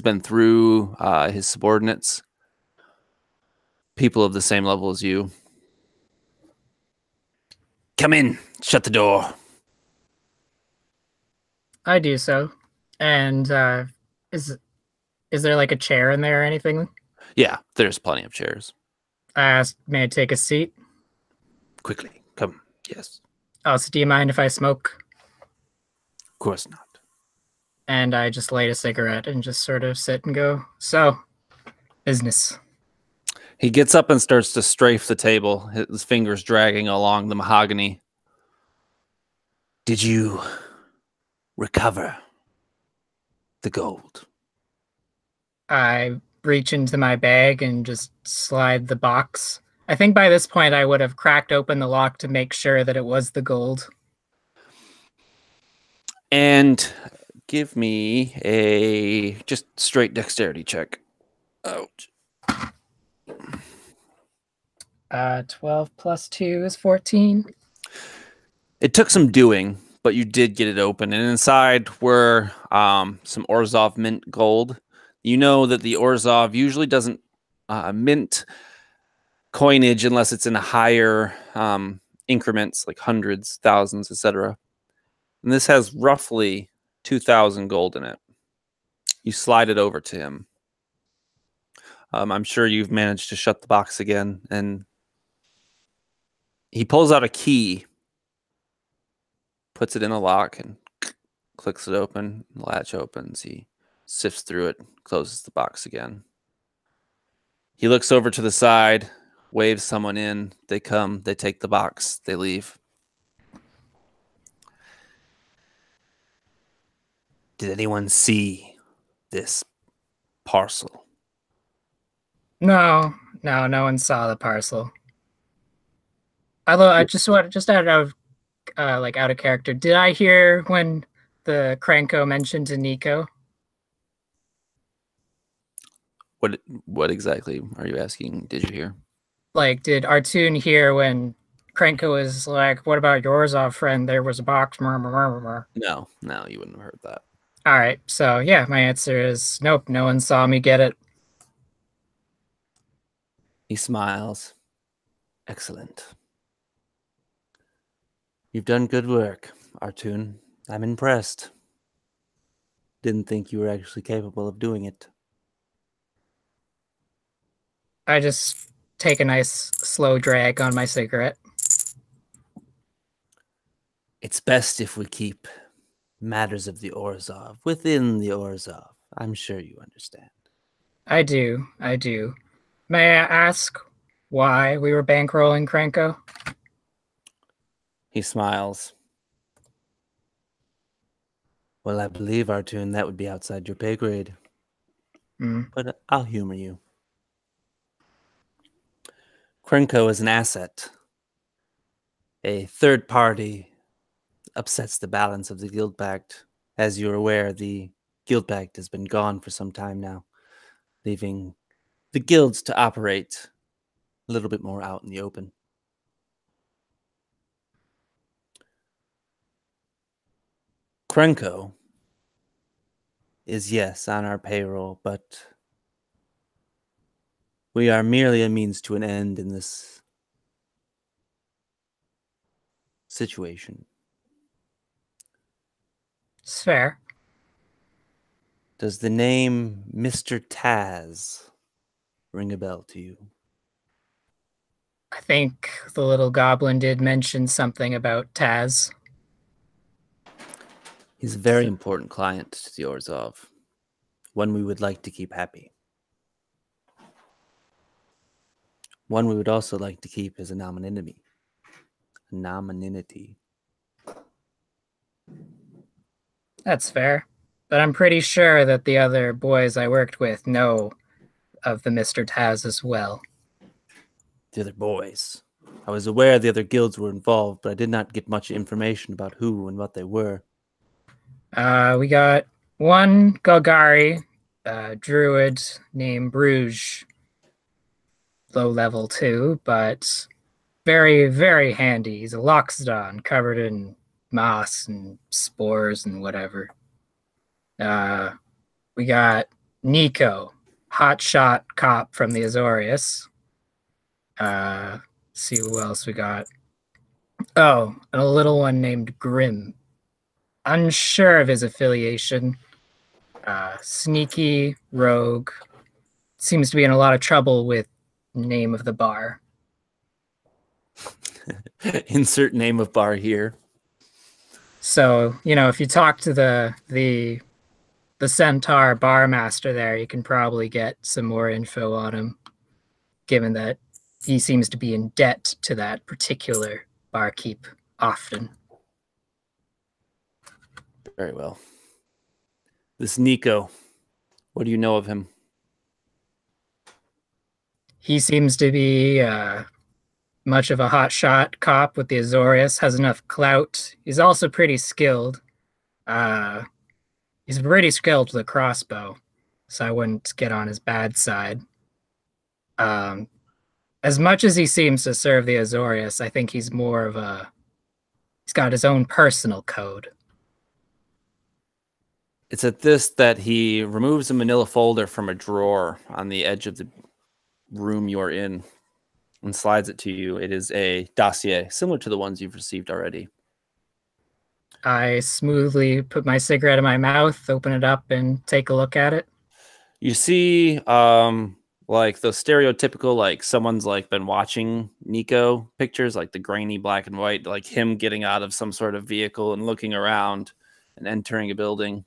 been through his subordinates, people of the same level as you. Come in. Shut the door.
I do so. And is there like a chair in there or anything?
Yeah, there's plenty of chairs.
I asked, may I take a seat?
Quickly, come. Yes.
Oh, so do you mind if I smoke?
Of course not.
And I just light a cigarette and just sort of sit and go, so, business.
He gets up and starts to strafe the table, his fingers dragging along the mahogany. Did you recover the gold?
I reach into my bag and just slide the box. I think by this point I would have cracked open the lock to make sure that it was the gold.
And give me a just straight dexterity check. Ouch.
12 plus 2 is 14.
It took some doing, but you did get it open. And inside were some Orzhov mint gold. You know that the Orzhov usually doesn't mint coinage unless it's in higher increments, like hundreds, thousands, etc. And this has roughly 2,000 gold in it. You slide it over to him. I'm sure you've managed to shut the box again, and he pulls out a key puts it in a lock and clicks it open. The latch opens. He sifts through it, closes the box again. He looks over to the side, waves someone in. They come, they take the box, they leave. Did anyone see this parcel?
No, no one saw the parcel. Although I just out of out of character, did I hear when the Cranko mentioned to Nico?
What exactly are you asking? Did you hear?
Like, did Artoon hear when Cranko was like, "What about yours, friend? There was a box." Murmur.
No, you wouldn't have heard that.
All right, so yeah, my answer is nope. No one saw me get it.
He smiles. Excellent. You've done good work, Artoon. I'm impressed. Didn't think you were actually capable of doing it.
I just take a nice slow drag on my cigarette.
It's best if we keep matters of the Orzhov within the Orzhov. I'm sure you understand.
I do. May I ask why we were bankrolling Cranko?
He smiles. Well, I believe, Artoon, that would be outside your pay grade. But I'll humor you. Cranko is an asset. A third party upsets the balance of the Guildpact. As you're aware, the Guildpact has been gone for some time now, leaving the guilds to operate a little bit more out in the open. Cranko is, yes, on our payroll, but we are merely a means to an end in this situation.
It's fair.
Does the name Mr. Taz ring a bell to you?
I think the little goblin did mention something about Taz.
He's a very important client to the Orzhov, one we would like to keep happy. One we would also like to keep as a nominity.
That's fair. But I'm pretty sure that the other boys I worked with know of the Mr. Taz as well.
The other boys. I was aware the other guilds were involved, but I did not get much information about who and what they were.
We got one Golgari druid named Bruges. Low level too, but very, very handy. He's a Loxodon covered in moss and spores and whatever. We got Nico, hotshot cop from the Azorius. See who else we got. Oh, and a little one named Grim. Unsure of his affiliation. Sneaky, rogue. Seems to be in a lot of trouble with name of the bar.
Insert name of bar here.
So, if you talk to the Centaur bar master there, you can probably get some more info on him, given that he seems to be in debt to that particular barkeep often.
Very well. This Nico, what do you know of him?
He seems to be much of a hotshot cop with the Azorius, has enough clout. He's also pretty skilled. He's pretty skilled with a crossbow, so I wouldn't get on his bad side. As much as he seems to serve the Azorius, I think he's more of he's got his own personal code.
It's at this that he removes a manila folder from a drawer on the edge of the room you're in and slides it to you. It is a dossier similar to the ones you've received already.
I smoothly put my cigarette in my mouth, open it up, and take a look at it.
You see like those stereotypical, like someone's like been watching Nico pictures, like the grainy black and white, like him getting out of some sort of vehicle and looking around and entering a building.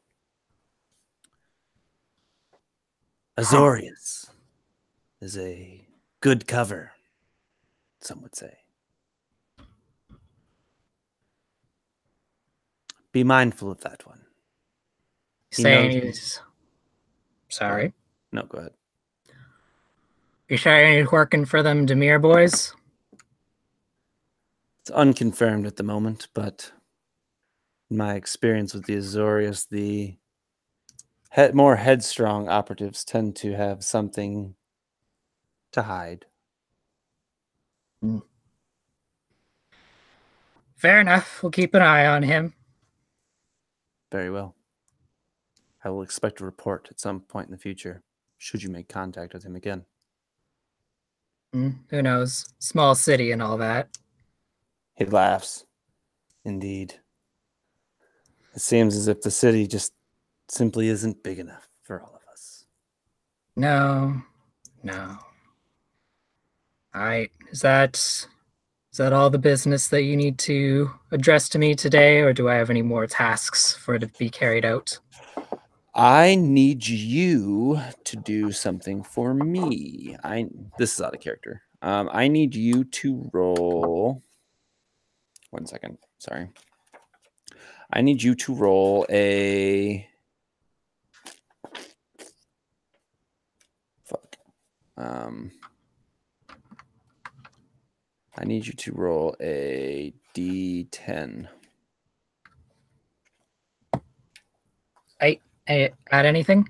Azorius is a good cover, some would say. Be mindful of that one. He
Saying
knows-
he's sorry.
No, go ahead.
You saying he's working for them Demir boys?
It's unconfirmed at the moment, but in my experience with the Azorius, the more headstrong operatives tend to have something to hide.
Fair enough. We'll keep an eye on him.
Very well. I will expect a report at some point in the future, should you make contact with him again.
Who knows? Small city and all that.
He laughs. Indeed. It seems as if the city just simply isn't big enough for all of us.
No. All right. Is that all the business that you need to address to me today, or do I have any more tasks for it to be carried out?
I need you to do something for me. This is out of character. I need you to roll. 1 second. Sorry. I need you to roll a. Fuck. I need you to roll a D10.
Add anything?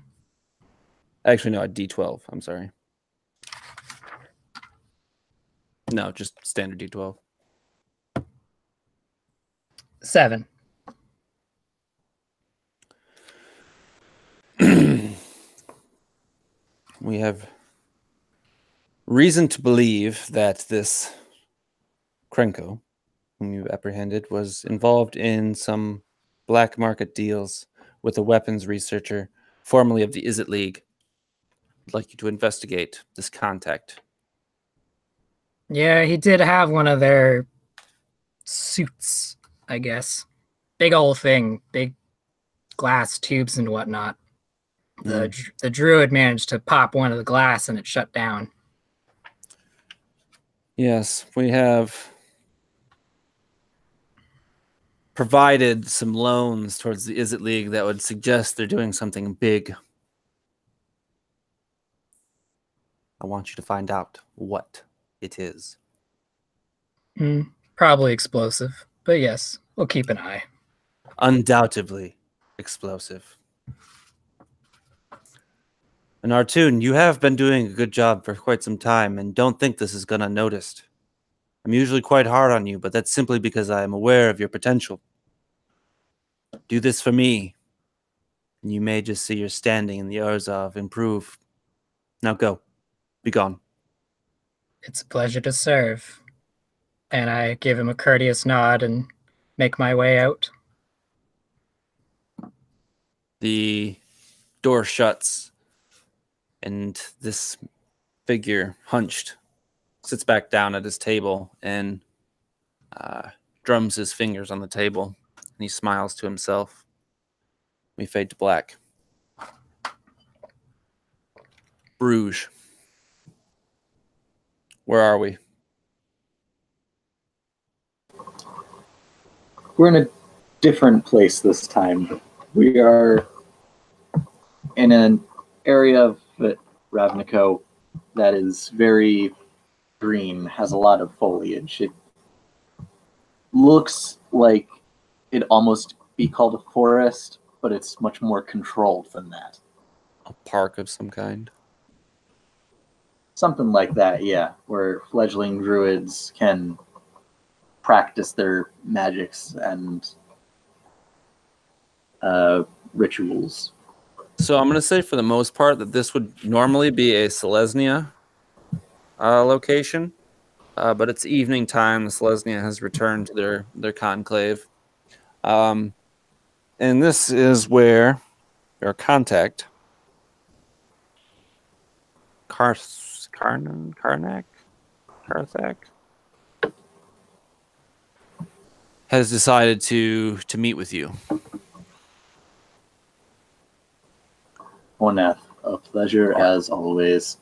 Actually, no, a D12. I'm sorry. No, just standard D12.
7.
We have reason to believe that this Krenko, whom you apprehended, was involved in some black market deals with a weapons researcher, formerly of the Izzet League. I'd like you to investigate this contact.
Yeah, he did have one of their suits, I guess. Big old thing, big glass tubes and whatnot. The druid managed to pop one of the glass and it shut down.
Yes, we have provided some loans towards the Izzet League that would suggest they're doing something big. I want you to find out what it is.
Probably explosive, but yes, we'll keep an eye.
Undoubtedly explosive. And Artoon, you have been doing a good job for quite some time, and don't think this is gone unnoticed. I'm usually quite hard on you, but that's simply because I am aware of your potential. Do this for me, and you may just see your standing in the Orzhov improve. Now go. Be gone.
It's a pleasure to serve. And I give him a courteous nod and make my way out.
The door shuts, and this figure, hunched, sits back down at his table and drums his fingers on the table. And he smiles to himself. We fade to black. Bruges. Where are we?
We're in a different place this time. We are in an area of Ravnica that is very green, has a lot of foliage. It looks like it'd almost be called a forest, but it's much more controlled than that.
A park of some kind.
Something like that, yeah, where fledgling druids can practice their magics and rituals.
So I'm going to say for the most part that this would normally be a Selesnya location, but it's evening time. The Selesnya has returned to their conclave. And this is where our contact Karthak has decided to meet with you.
Ornath, a pleasure as always.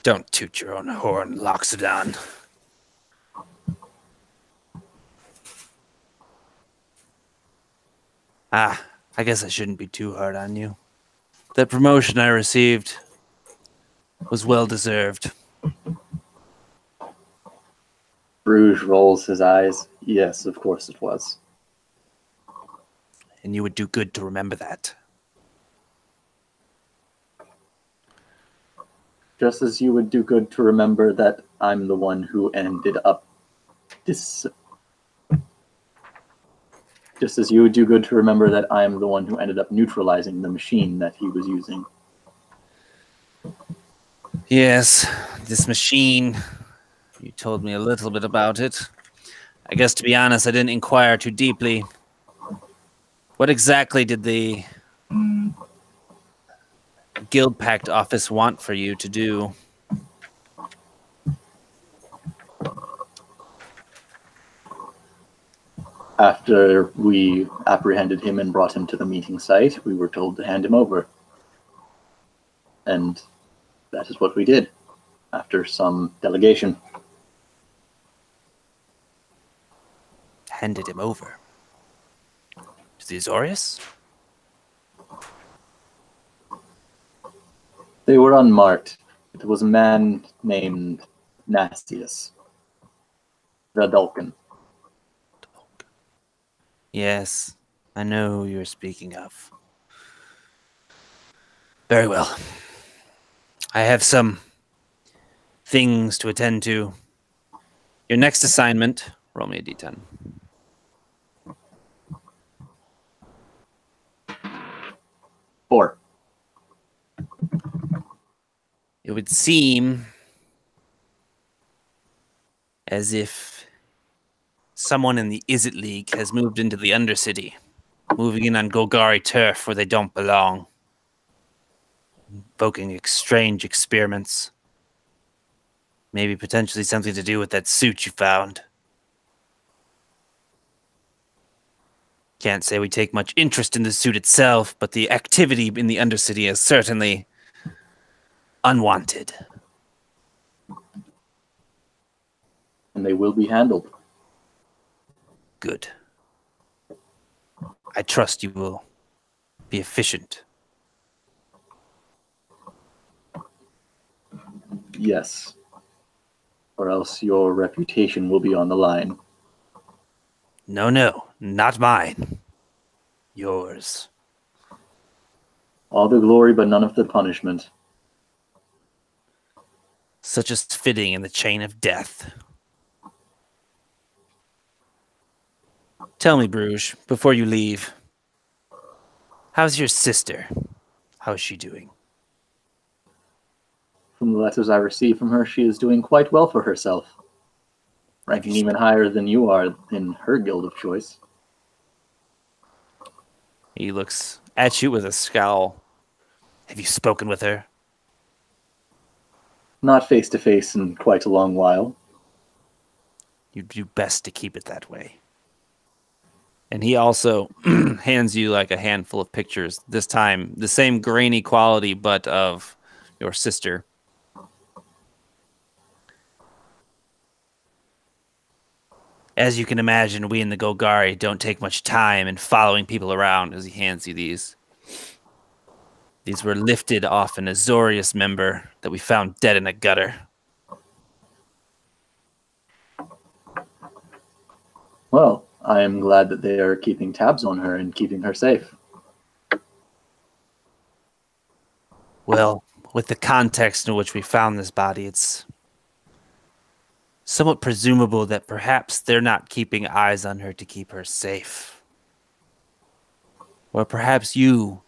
Don't toot your own horn, Loxodon. I guess I shouldn't be too hard on you. That promotion I received was well deserved.
Bruges rolls his eyes. Yes, of course it was.
And you would do good to remember that.
Just as you would do good to remember that I'm the one who ended up Just as you would do good to remember that I am the one who ended up neutralizing the machine that he was using.
Yes, this machine. You told me a little bit about it. I guess, to be honest, I didn't inquire too deeply. What exactly did the Guildpact office want for you to do?
After we apprehended him and brought him to the meeting site, we were told to hand him over. And that is what we did, after some delegation.
Handed him over to the Azorius?
They were unmarked. It was a man named Nastius, the Dulcan.
Yes, I know who you're speaking of. Very well. I have some things to attend to. Your next assignment, roll me a d10.
Four.
It would seem as if someone in the Izzet League has moved into the Undercity, moving in on Golgari turf where they don't belong, invoking strange experiments. Maybe potentially something to do with that suit you found. Can't say we take much interest in the suit itself, but the activity in the Undercity is certainly unwanted.
And they will be handled.
Good. I trust you will be efficient.
Yes. Or else your reputation will be on the line.
No, not mine. Yours.
All the glory, but none of the punishment.
Such as fitting in the chain of death. Tell me, Bruges, before you leave, how's your sister? How's she doing?
From the letters I received from her, she is doing quite well for herself. Ranking even higher than you are in her guild of choice.
He looks at you with a scowl. Have you spoken with her?
Not face to face in quite a long while.
You do best to keep it that way. And he also hands you like a handful of pictures. This time, the same grainy quality, but of your sister. As you can imagine, we in the Golgari don't take much time in following people around as he hands you these. These were lifted off an Azorius member that we found dead in a gutter.
Well, I am glad that they are keeping tabs on her and keeping her safe.
Well, with the context in which we found this body, it's somewhat presumable that perhaps they're not keeping eyes on her to keep her safe. Or perhaps you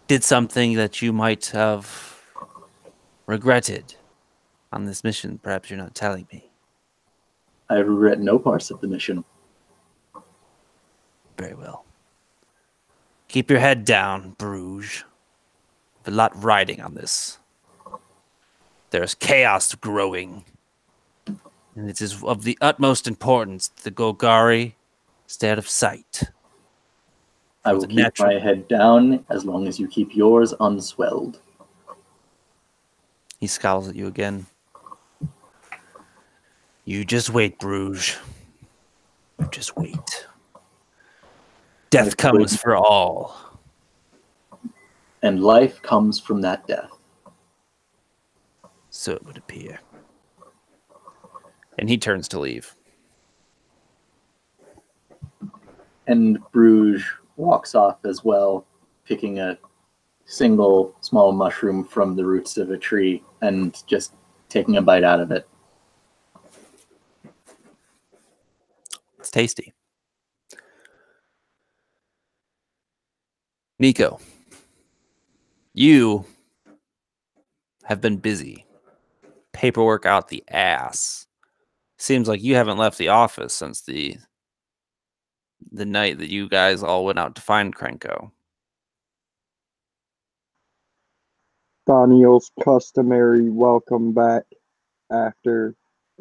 did something that you might have regretted on this mission. Perhaps you're not telling me.
I regret no parts of the mission.
Very well. Keep your head down, Bruges. A lot riding on this. There's chaos growing. And it is of the utmost importance that the Golgari stay out of sight.
I will keep my head down as long as you keep yours unswelled.
He scowls at you again. You just wait, Bruges. You just wait. Death comes for all.
And life comes from that death.
So it would appear. And he turns to leave.
And Bruges walks off as well, picking a single small mushroom from the roots of a tree and just taking a bite out of it.
It's tasty. Nico, you have been busy. Paperwork out the ass. Seems like you haven't left the office since the night that you guys all went out to find Krenko.
Daniel's customary welcome back after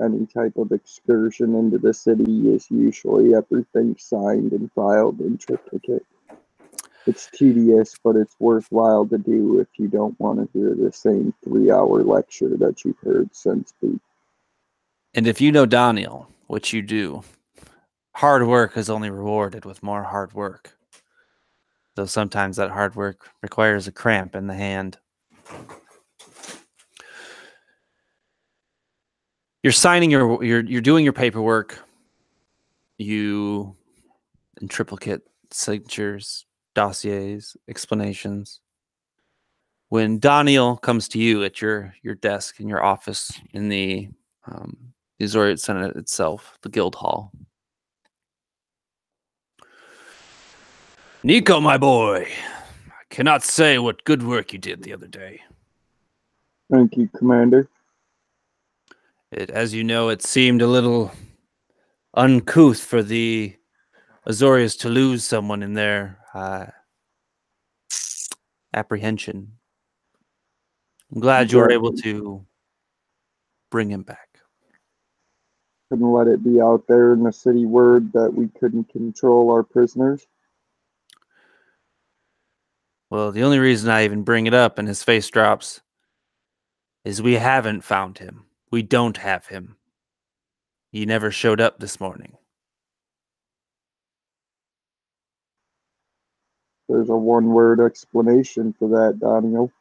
any type of excursion into the city is usually everything signed and filed in triplicate. It's tedious, but it's worthwhile to do if you don't want to hear the same 3-hour lecture that you've heard since beat.
And if you know Daniel, which you do, hard work is only rewarded with more hard work. Though sometimes that hard work requires a cramp in the hand. You're signing you're doing your paperwork. You in triplicate signatures, dossiers, explanations. When Daniel comes to you at your desk in your office in the Azorian Senate itself, the guild hall. Nico, my boy, I cannot say what good work you did the other day.
Thank you, Commander.
As you know, it seemed a little uncouth for the Azorians to lose someone in their apprehension. I'm glad you were able to bring him back.
Couldn't let it be out there in the city word that we couldn't control our prisoners.
Well, the only reason I even bring it up and his face drops is we haven't found him. We don't have him. He never showed up this morning.
There's a one-word explanation for that, Daniel.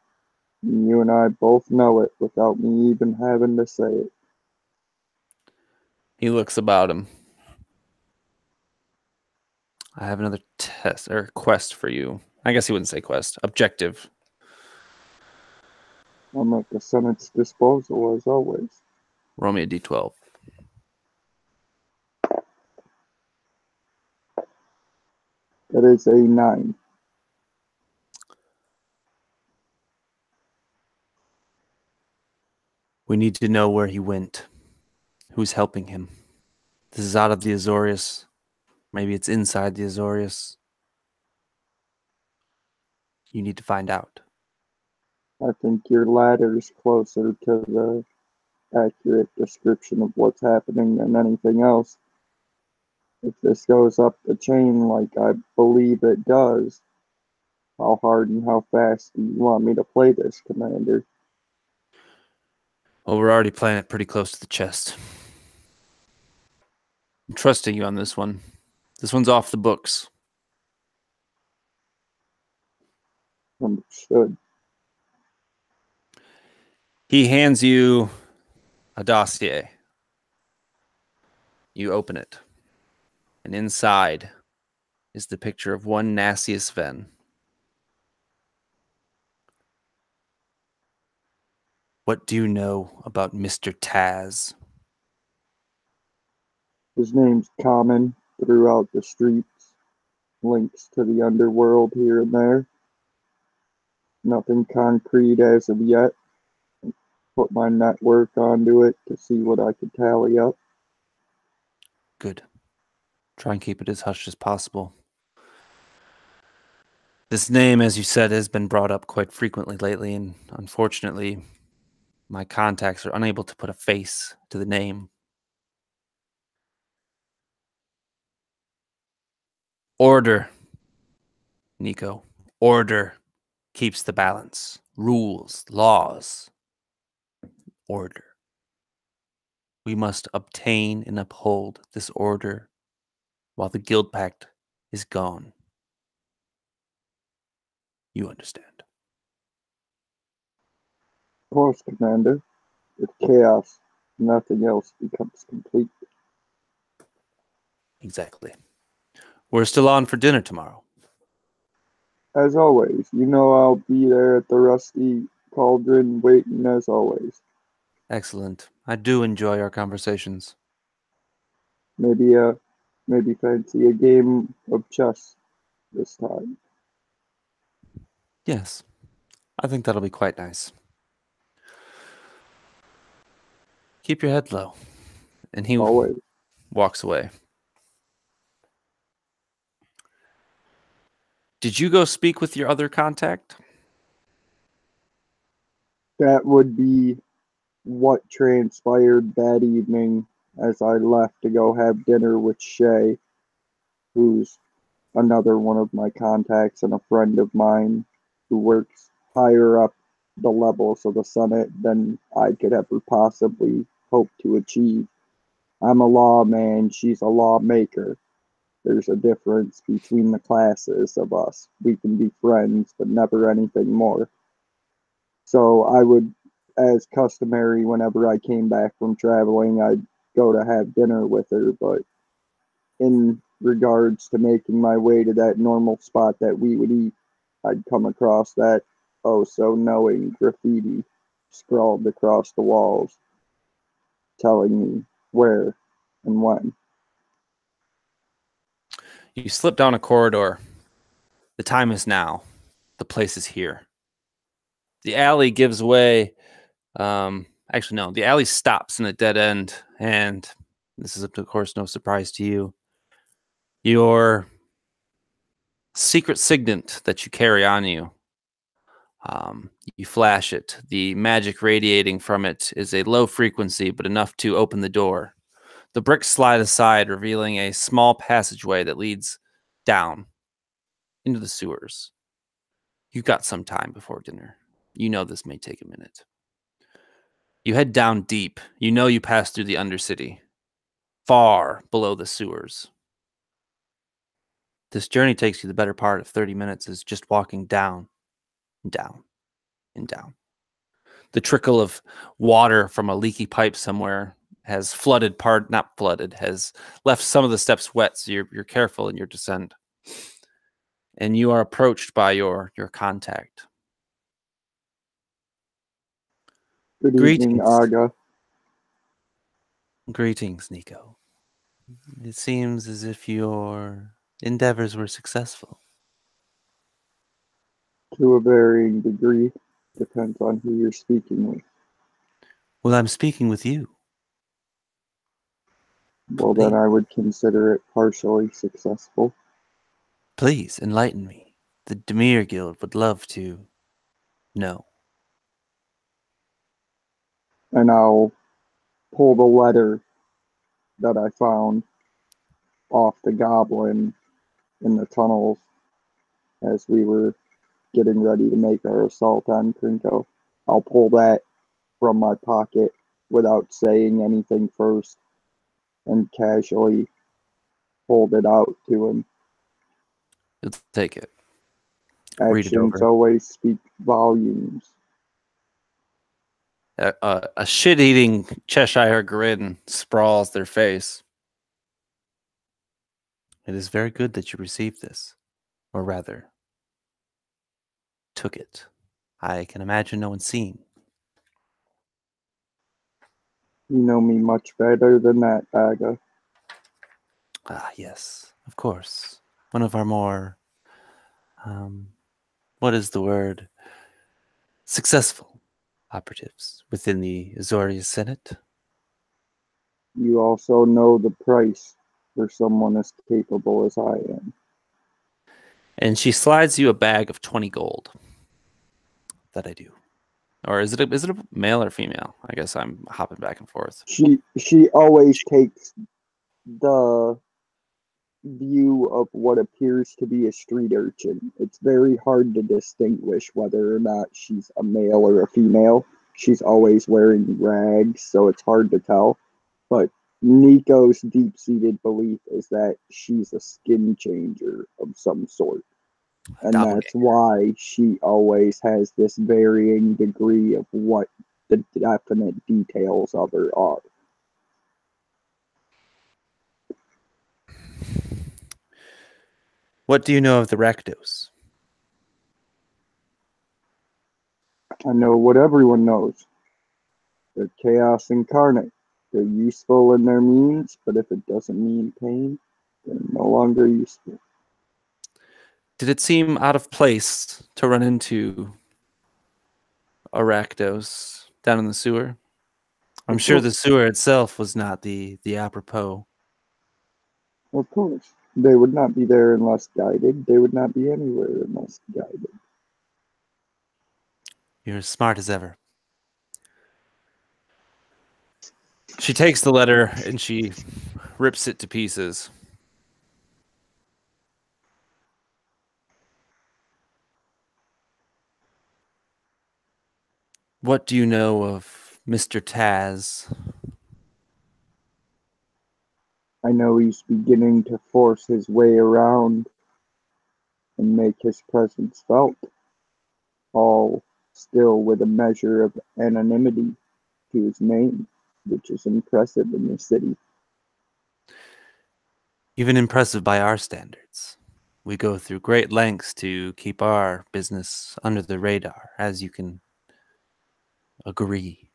You and I both know it without me even having to say it.
He looks about him. I have another test or quest for you. I guess he wouldn't say quest. Objective.
I'm at the Senate's disposal, as always.
Roll me a d12.
That is a 9.
We need to know where he went. Who's helping him? This is out of the Azorius. Maybe it's inside the Azorius. You need to find out.
I think your ladder's closer to the accurate description of what's happening than anything else. If this goes up the chain like I believe it does, how hard and how fast do you want me to play this, Commander?
Well, we're already playing it pretty close to the chest. I'm trusting you on this one. This one's off the books.
Understood.
He hands you a dossier. You open it. And inside is the picture of one Nassius Ven. What do you know about Mr. Taz?
His name's common throughout the streets. Links to the underworld here and there. Nothing concrete as of yet. Put my network onto it to see what I could tally up.
Good. Try and keep it as hushed as possible. This name, as you said, has been brought up quite frequently lately, and unfortunately, My contacts are unable to put a face to the name. Order, Nico. Order keeps the balance. Rules, laws, order. We must obtain and uphold this order while the Guildpact is gone. You understand.
Of course, Commander. With chaos, nothing else becomes complete.
Exactly. We're still on for dinner tomorrow.
As always, you know I'll be there at the Rusty Cauldron waiting as always.
Excellent. I do enjoy our conversations.
Maybe fancy a game of chess this time.
Yes, I think that'll be quite nice. Keep your head low. And he
Always.
walks away. Did you go speak with your other contact?
That would be what transpired that evening as I left to go have dinner with Shay, who's another one of my contacts and a friend of mine who works higher up the levels of the Senate than I could ever possibly hope to achieve. I'm a lawman, she's a lawmaker. There's a difference between the classes of us. We can be friends, but never anything more. So I would, as customary, whenever I came back from traveling, I'd go to have dinner with her. But in regards to making my way to that normal spot that we would eat, I'd come across that oh so knowing graffiti scrawled across the walls telling me where and when.
You slip down a corridor. The time is now. The place is here. The alley gives way. Actually, no. The alley stops in a dead end, and this is, of course, no surprise to you. Your secret signet that you carry on you. You flash it. The magic radiating from it is a low frequency, but enough to open the door. The bricks slide aside, revealing a small passageway that leads down into the sewers. You've got some time before dinner. You know this may take a minute. You head down deep. You know you pass through the Undercity, far below the sewers. This journey takes you the better part of 30 minutes is just walking down and down and down. The trickle of water from a leaky pipe somewhere has has left some of the steps wet, so you're careful in your descent. And you are approached by your contact.
Good evening, Aga.
Greetings, Nico. It seems as if your endeavors were successful.
To a varying degree. Depends on who you're speaking with.
Well, I'm speaking with you.
Well, then I would consider it partially successful.
Please enlighten me. The Demir Guild would love to know.
And I'll pull the letter that I found off the goblin in the tunnels as we were getting ready to make our assault on Krinko. I'll pull that from my pocket without saying anything first and casually hold it out to him.
You'll take it. Read it
Actions
over.
always speak volumes.
A shit-eating Cheshire grin sprawls their face. It is very good that you received this. Or rather, took it. I can imagine no one seeing.
You know me much better than that, Aga.
Ah, yes, of course. One of our more, what is the word? Successful operatives within the Azorius Senate.
You also know the price for someone as capable as I am.
And she slides you a bag of 20 gold. That I do. Or is it a male or female? I guess I'm hopping back and forth.
She always takes the view of what appears to be a street urchin. It's very hard to distinguish whether or not she's a male or a female. She's always wearing rags, so it's hard to tell. But Nico's deep-seated belief is that she's a skin changer of some sort. And that's why she always has this varying degree of what the definite details of her are.
What do you know of the Rakdos?
I know what everyone knows. They're chaos incarnate. They're useful in their means, but if it doesn't mean pain, they're no longer useful.
Did it seem out of place to run into a Rakdos down in the sewer? I'm sure the sewer itself was not the apropos.
Of course. They would not be there unless guided. They would not be anywhere unless guided.
You're as smart as ever. She takes the letter and she rips it to pieces. What do you know of Mr. Taz?
I know he's beginning to force his way around and make his presence felt, all still with a measure of anonymity to his name, which is impressive in this city.
Even impressive by our standards. We go through great lengths to keep our business under the radar, as you can agree.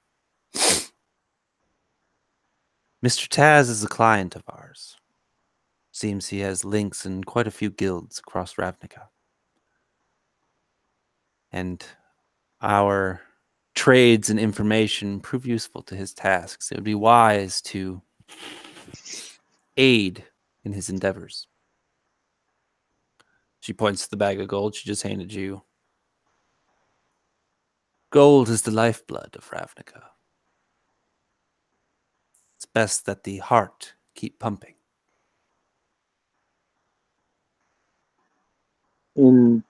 Mr. Taz is a client of ours. Seems he has links in quite a few guilds across Ravnica. And our trades and information prove useful to his tasks. It would be wise to aid in his endeavors. She points to the bag of gold she just handed you. Gold is the lifeblood of Ravnica. It's best that the heart keep pumping.
In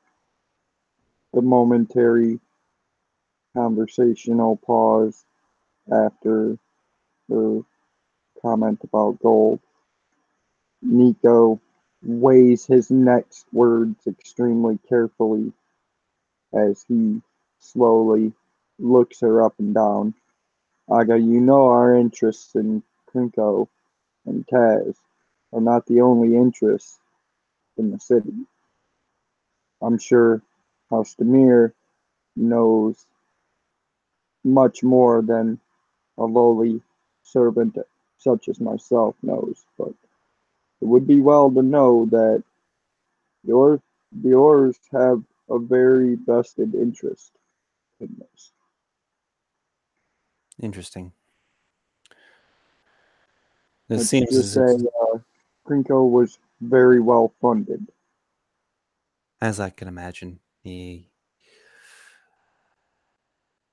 the momentary conversational pause after her comment about gold, Nico weighs his next words extremely carefully as he slowly looks her up and down. Aga, you know our interests in Krinko and Taz are not the only interests in the city. I'm sure House Demir knows much more than a lowly servant such as myself knows, but it would be well to know that yours have a very vested interest in this.
Interesting. This
Let's
seems
just
as,
say Krinko was very well funded.
as I can imagine, a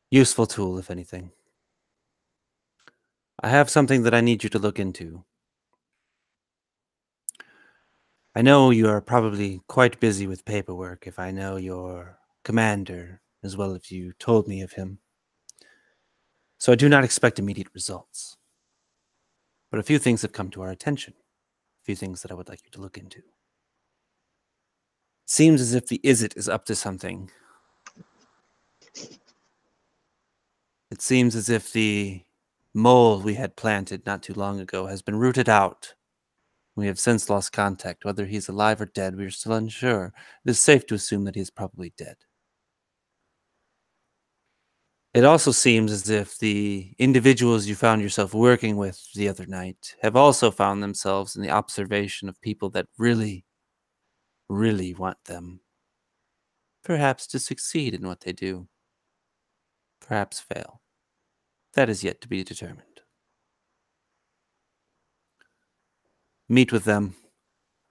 useful tool, if anything. I have something that I need you to look into. I know you are probably quite busy with paperwork if I know your commander as well as you told me of him. So I do not expect immediate results. But a few things have come to our attention. A few things that I would like you to look into. It seems as if the Izzet is up to something. It seems as if the mole we had planted not too long ago has been rooted out. We have since lost contact. Whether he's alive or dead, we are still unsure. It is safe to assume that he is probably dead. It also seems as if the individuals you found yourself working with the other night have also found themselves in the observation of people that really, really want them. Perhaps to succeed in what they do. Perhaps fail. That is yet to be determined. Meet with them.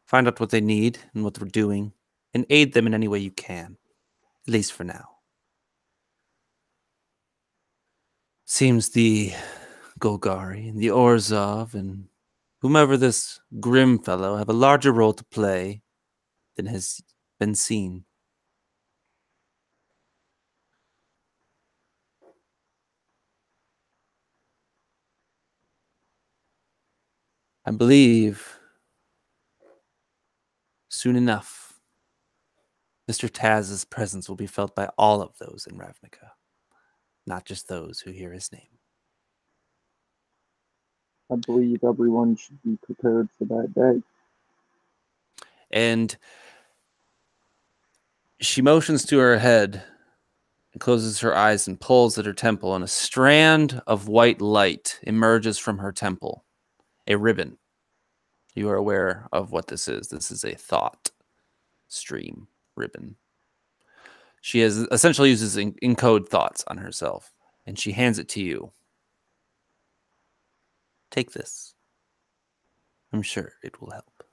Find out what they need and what they're doing, and aid them in any way you can, at least for now. Seems the Golgari and the Orzhov and whomever this grim fellow have a larger role to play than has been seen. I believe soon enough, Mr. Taz's presence will be felt by all of those in Ravnica, not just those who hear his name.
I believe everyone should be prepared for that day.
And she motions to her head and closes her eyes and pulls at her temple, and a strand of white light emerges from her temple, a ribbon. You are aware of what this is. This is a thought stream ribbon. She has essentially uses encode thoughts on herself, and she hands it to you. Take this. I'm sure it will help.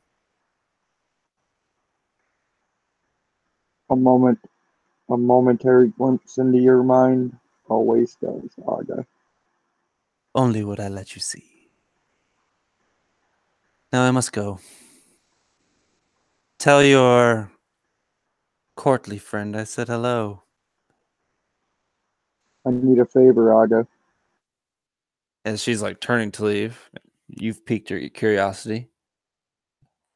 A momentary glimpse into your mind always does, Aga.
Only what I let you see. Now I must go. Tell your courtly friend I said hello.
I need a favor, Aga.
As she's like turning to leave, you've piqued your curiosity.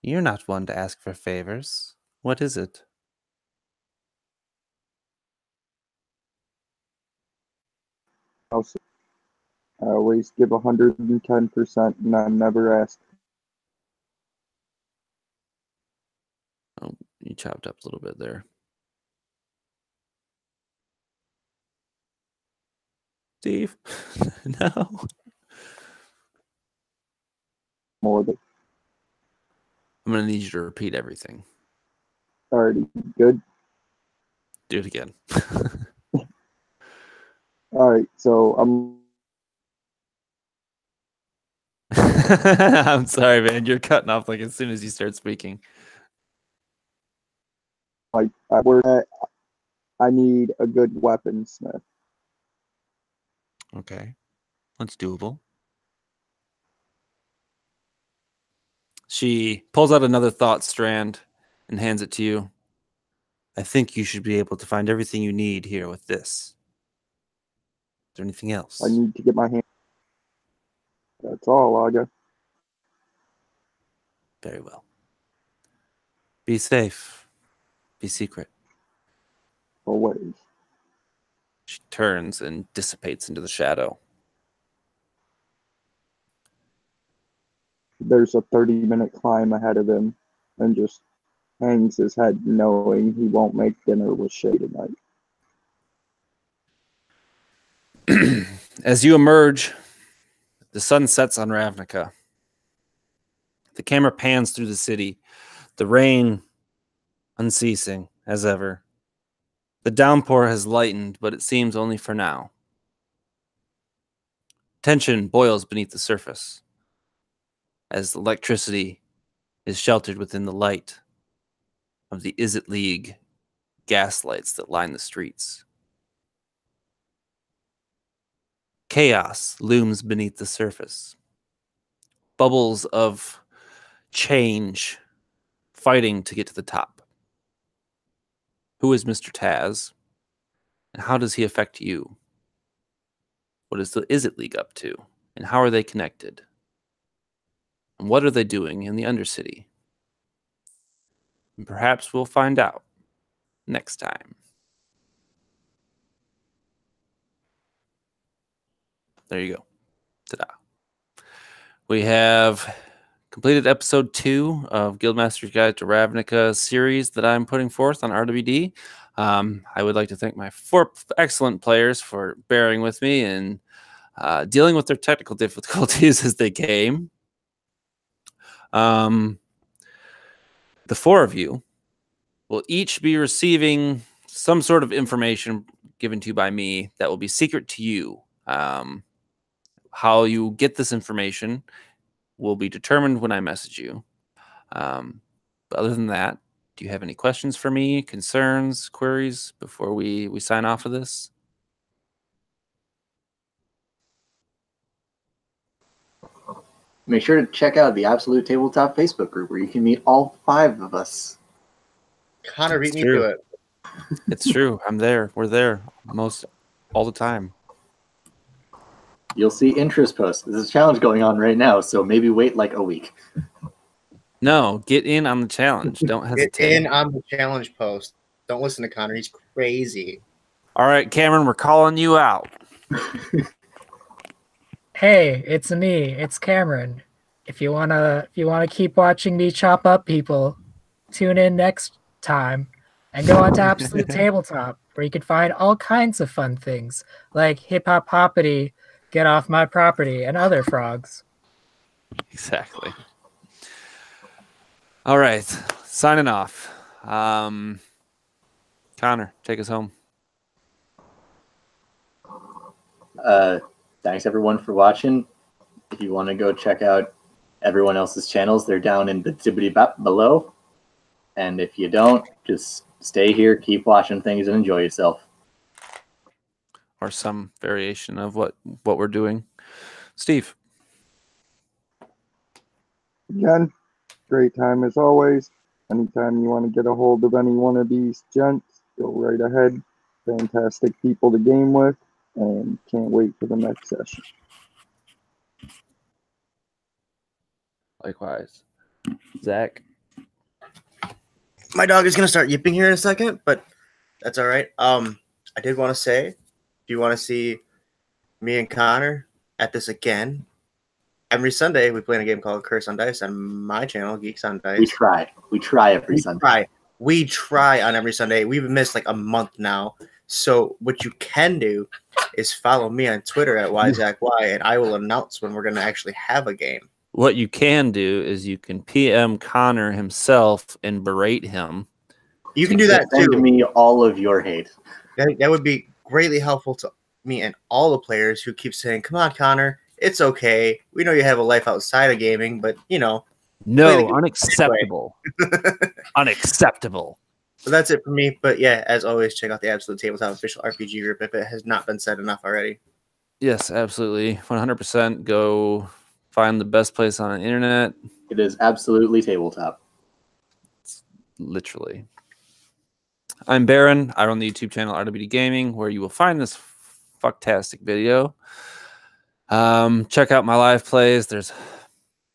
You're not one to ask for favors. What is it?
I always give 110%, and I never ask.
Oh, you chopped up a little bit there. Steve? No.
More than
I'm going to need you to repeat everything.
already good.
Do it again.
All right, so
I'm sorry, man. You're cutting off like as soon as you start speaking.
I need a good weaponsmith.
Okay. That's doable. She pulls out another thought strand and hands it to you. I think you should be able to find everything you need here with this. Is there anything else?
I need to get my hand. That's all, Aga.
Very well. Be safe. Be secret.
Always.
She turns and dissipates into the shadow.
There's a 30-minute climb ahead of him, and just hangs his head knowing he won't make dinner with Shay tonight.
As you emerge, the sun sets on Ravnica. The camera pans through the city, the rain unceasing as ever. The downpour has lightened, but it seems only for now. Tension boils beneath the surface as electricity is sheltered within the light of the Izzet League gaslights that line the streets. Chaos looms beneath the surface. Bubbles of change fighting to get to the top. Who is Mr. Taz? And how does he affect you? What is the Izzet League up to? And how are they connected? And what are they doing in the Undercity? And perhaps we'll find out next time. There you go. Ta-da. We have completed episode 2 of Guildmasters Guide to Ravnica series that I'm putting forth on RWD. I would like to thank my 4 excellent players for bearing with me and dealing with their technical difficulties as they came. The 4 of you will each be receiving some sort of information given to you by me that will be secret to you. How you get this information will be determined when I message you. But other than that, do you have any questions for me, concerns, queries before we sign off of this?
make sure to check out the Absolute Tabletop Facebook group where you can meet all 5 of us.
Connor beat
It's
me
true.
to it.
It's true. I'm there. We're there most all the time.
You'll see interest posts. There's a challenge going on right now, so maybe wait like a week.
No, get in on the challenge. Don't
Get
hesitate.
in on the challenge post. Don't listen to Connor. He's crazy.
All right, Cameron, we're calling you out.
Hey, it's me. It's Cameron. If you wanna keep watching me chop up people, tune in next time and go on to Absolute Tabletop, where you can find all kinds of fun things like Hip Hop Hoppity, Get Off My Property, and other frogs.
Exactly. All right, signing off. Connor, take us home.
Thanks everyone for watching. If you want to go check out everyone else's channels, they're down in the tibbity bap below. And if you don't, just stay here, keep watching things, and enjoy yourself.
Or some variation of what we're doing. Steve.
Again, great time as always. Anytime you want to get a hold of any one of these gents, go right ahead. Fantastic people to game with, and can't wait for the next session.
Likewise. Zach.
My dog is gonna start yipping here in a second, but that's all right. I did want to say, if you want to see me and Connor at this again, every Sunday we play in a game called Curse on Dice on my channel, Geeks on Dice.
We try every Sunday.
We try on every Sunday. We've missed like a month now. So what you can do is follow me on Twitter at YZackY, and I will announce when we're gonna actually have a game.
What you can do is you can PM Connor himself and berate him.
You can do that too.
Send me all of your hate.
That would be greatly helpful to me and all the players who keep saying, "Come on, Connor, it's okay. We know you have a life outside of gaming, but you know."
No, unacceptable. Unacceptable.
So that's it for me. But yeah, as always, check out the Absolute Tabletop official RPG group if it has not been said enough already.
Yes, absolutely. 100% go find the best place on the internet.
It is absolutely tabletop.
Literally. I'm Baron. I run the YouTube channel RWD Gaming, where you will find this fucktastic video. Check out my live plays. There's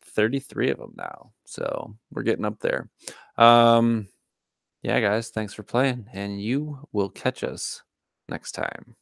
33 of them now, so we're getting up there. Yeah, guys, thanks for playing, and you will catch us next time.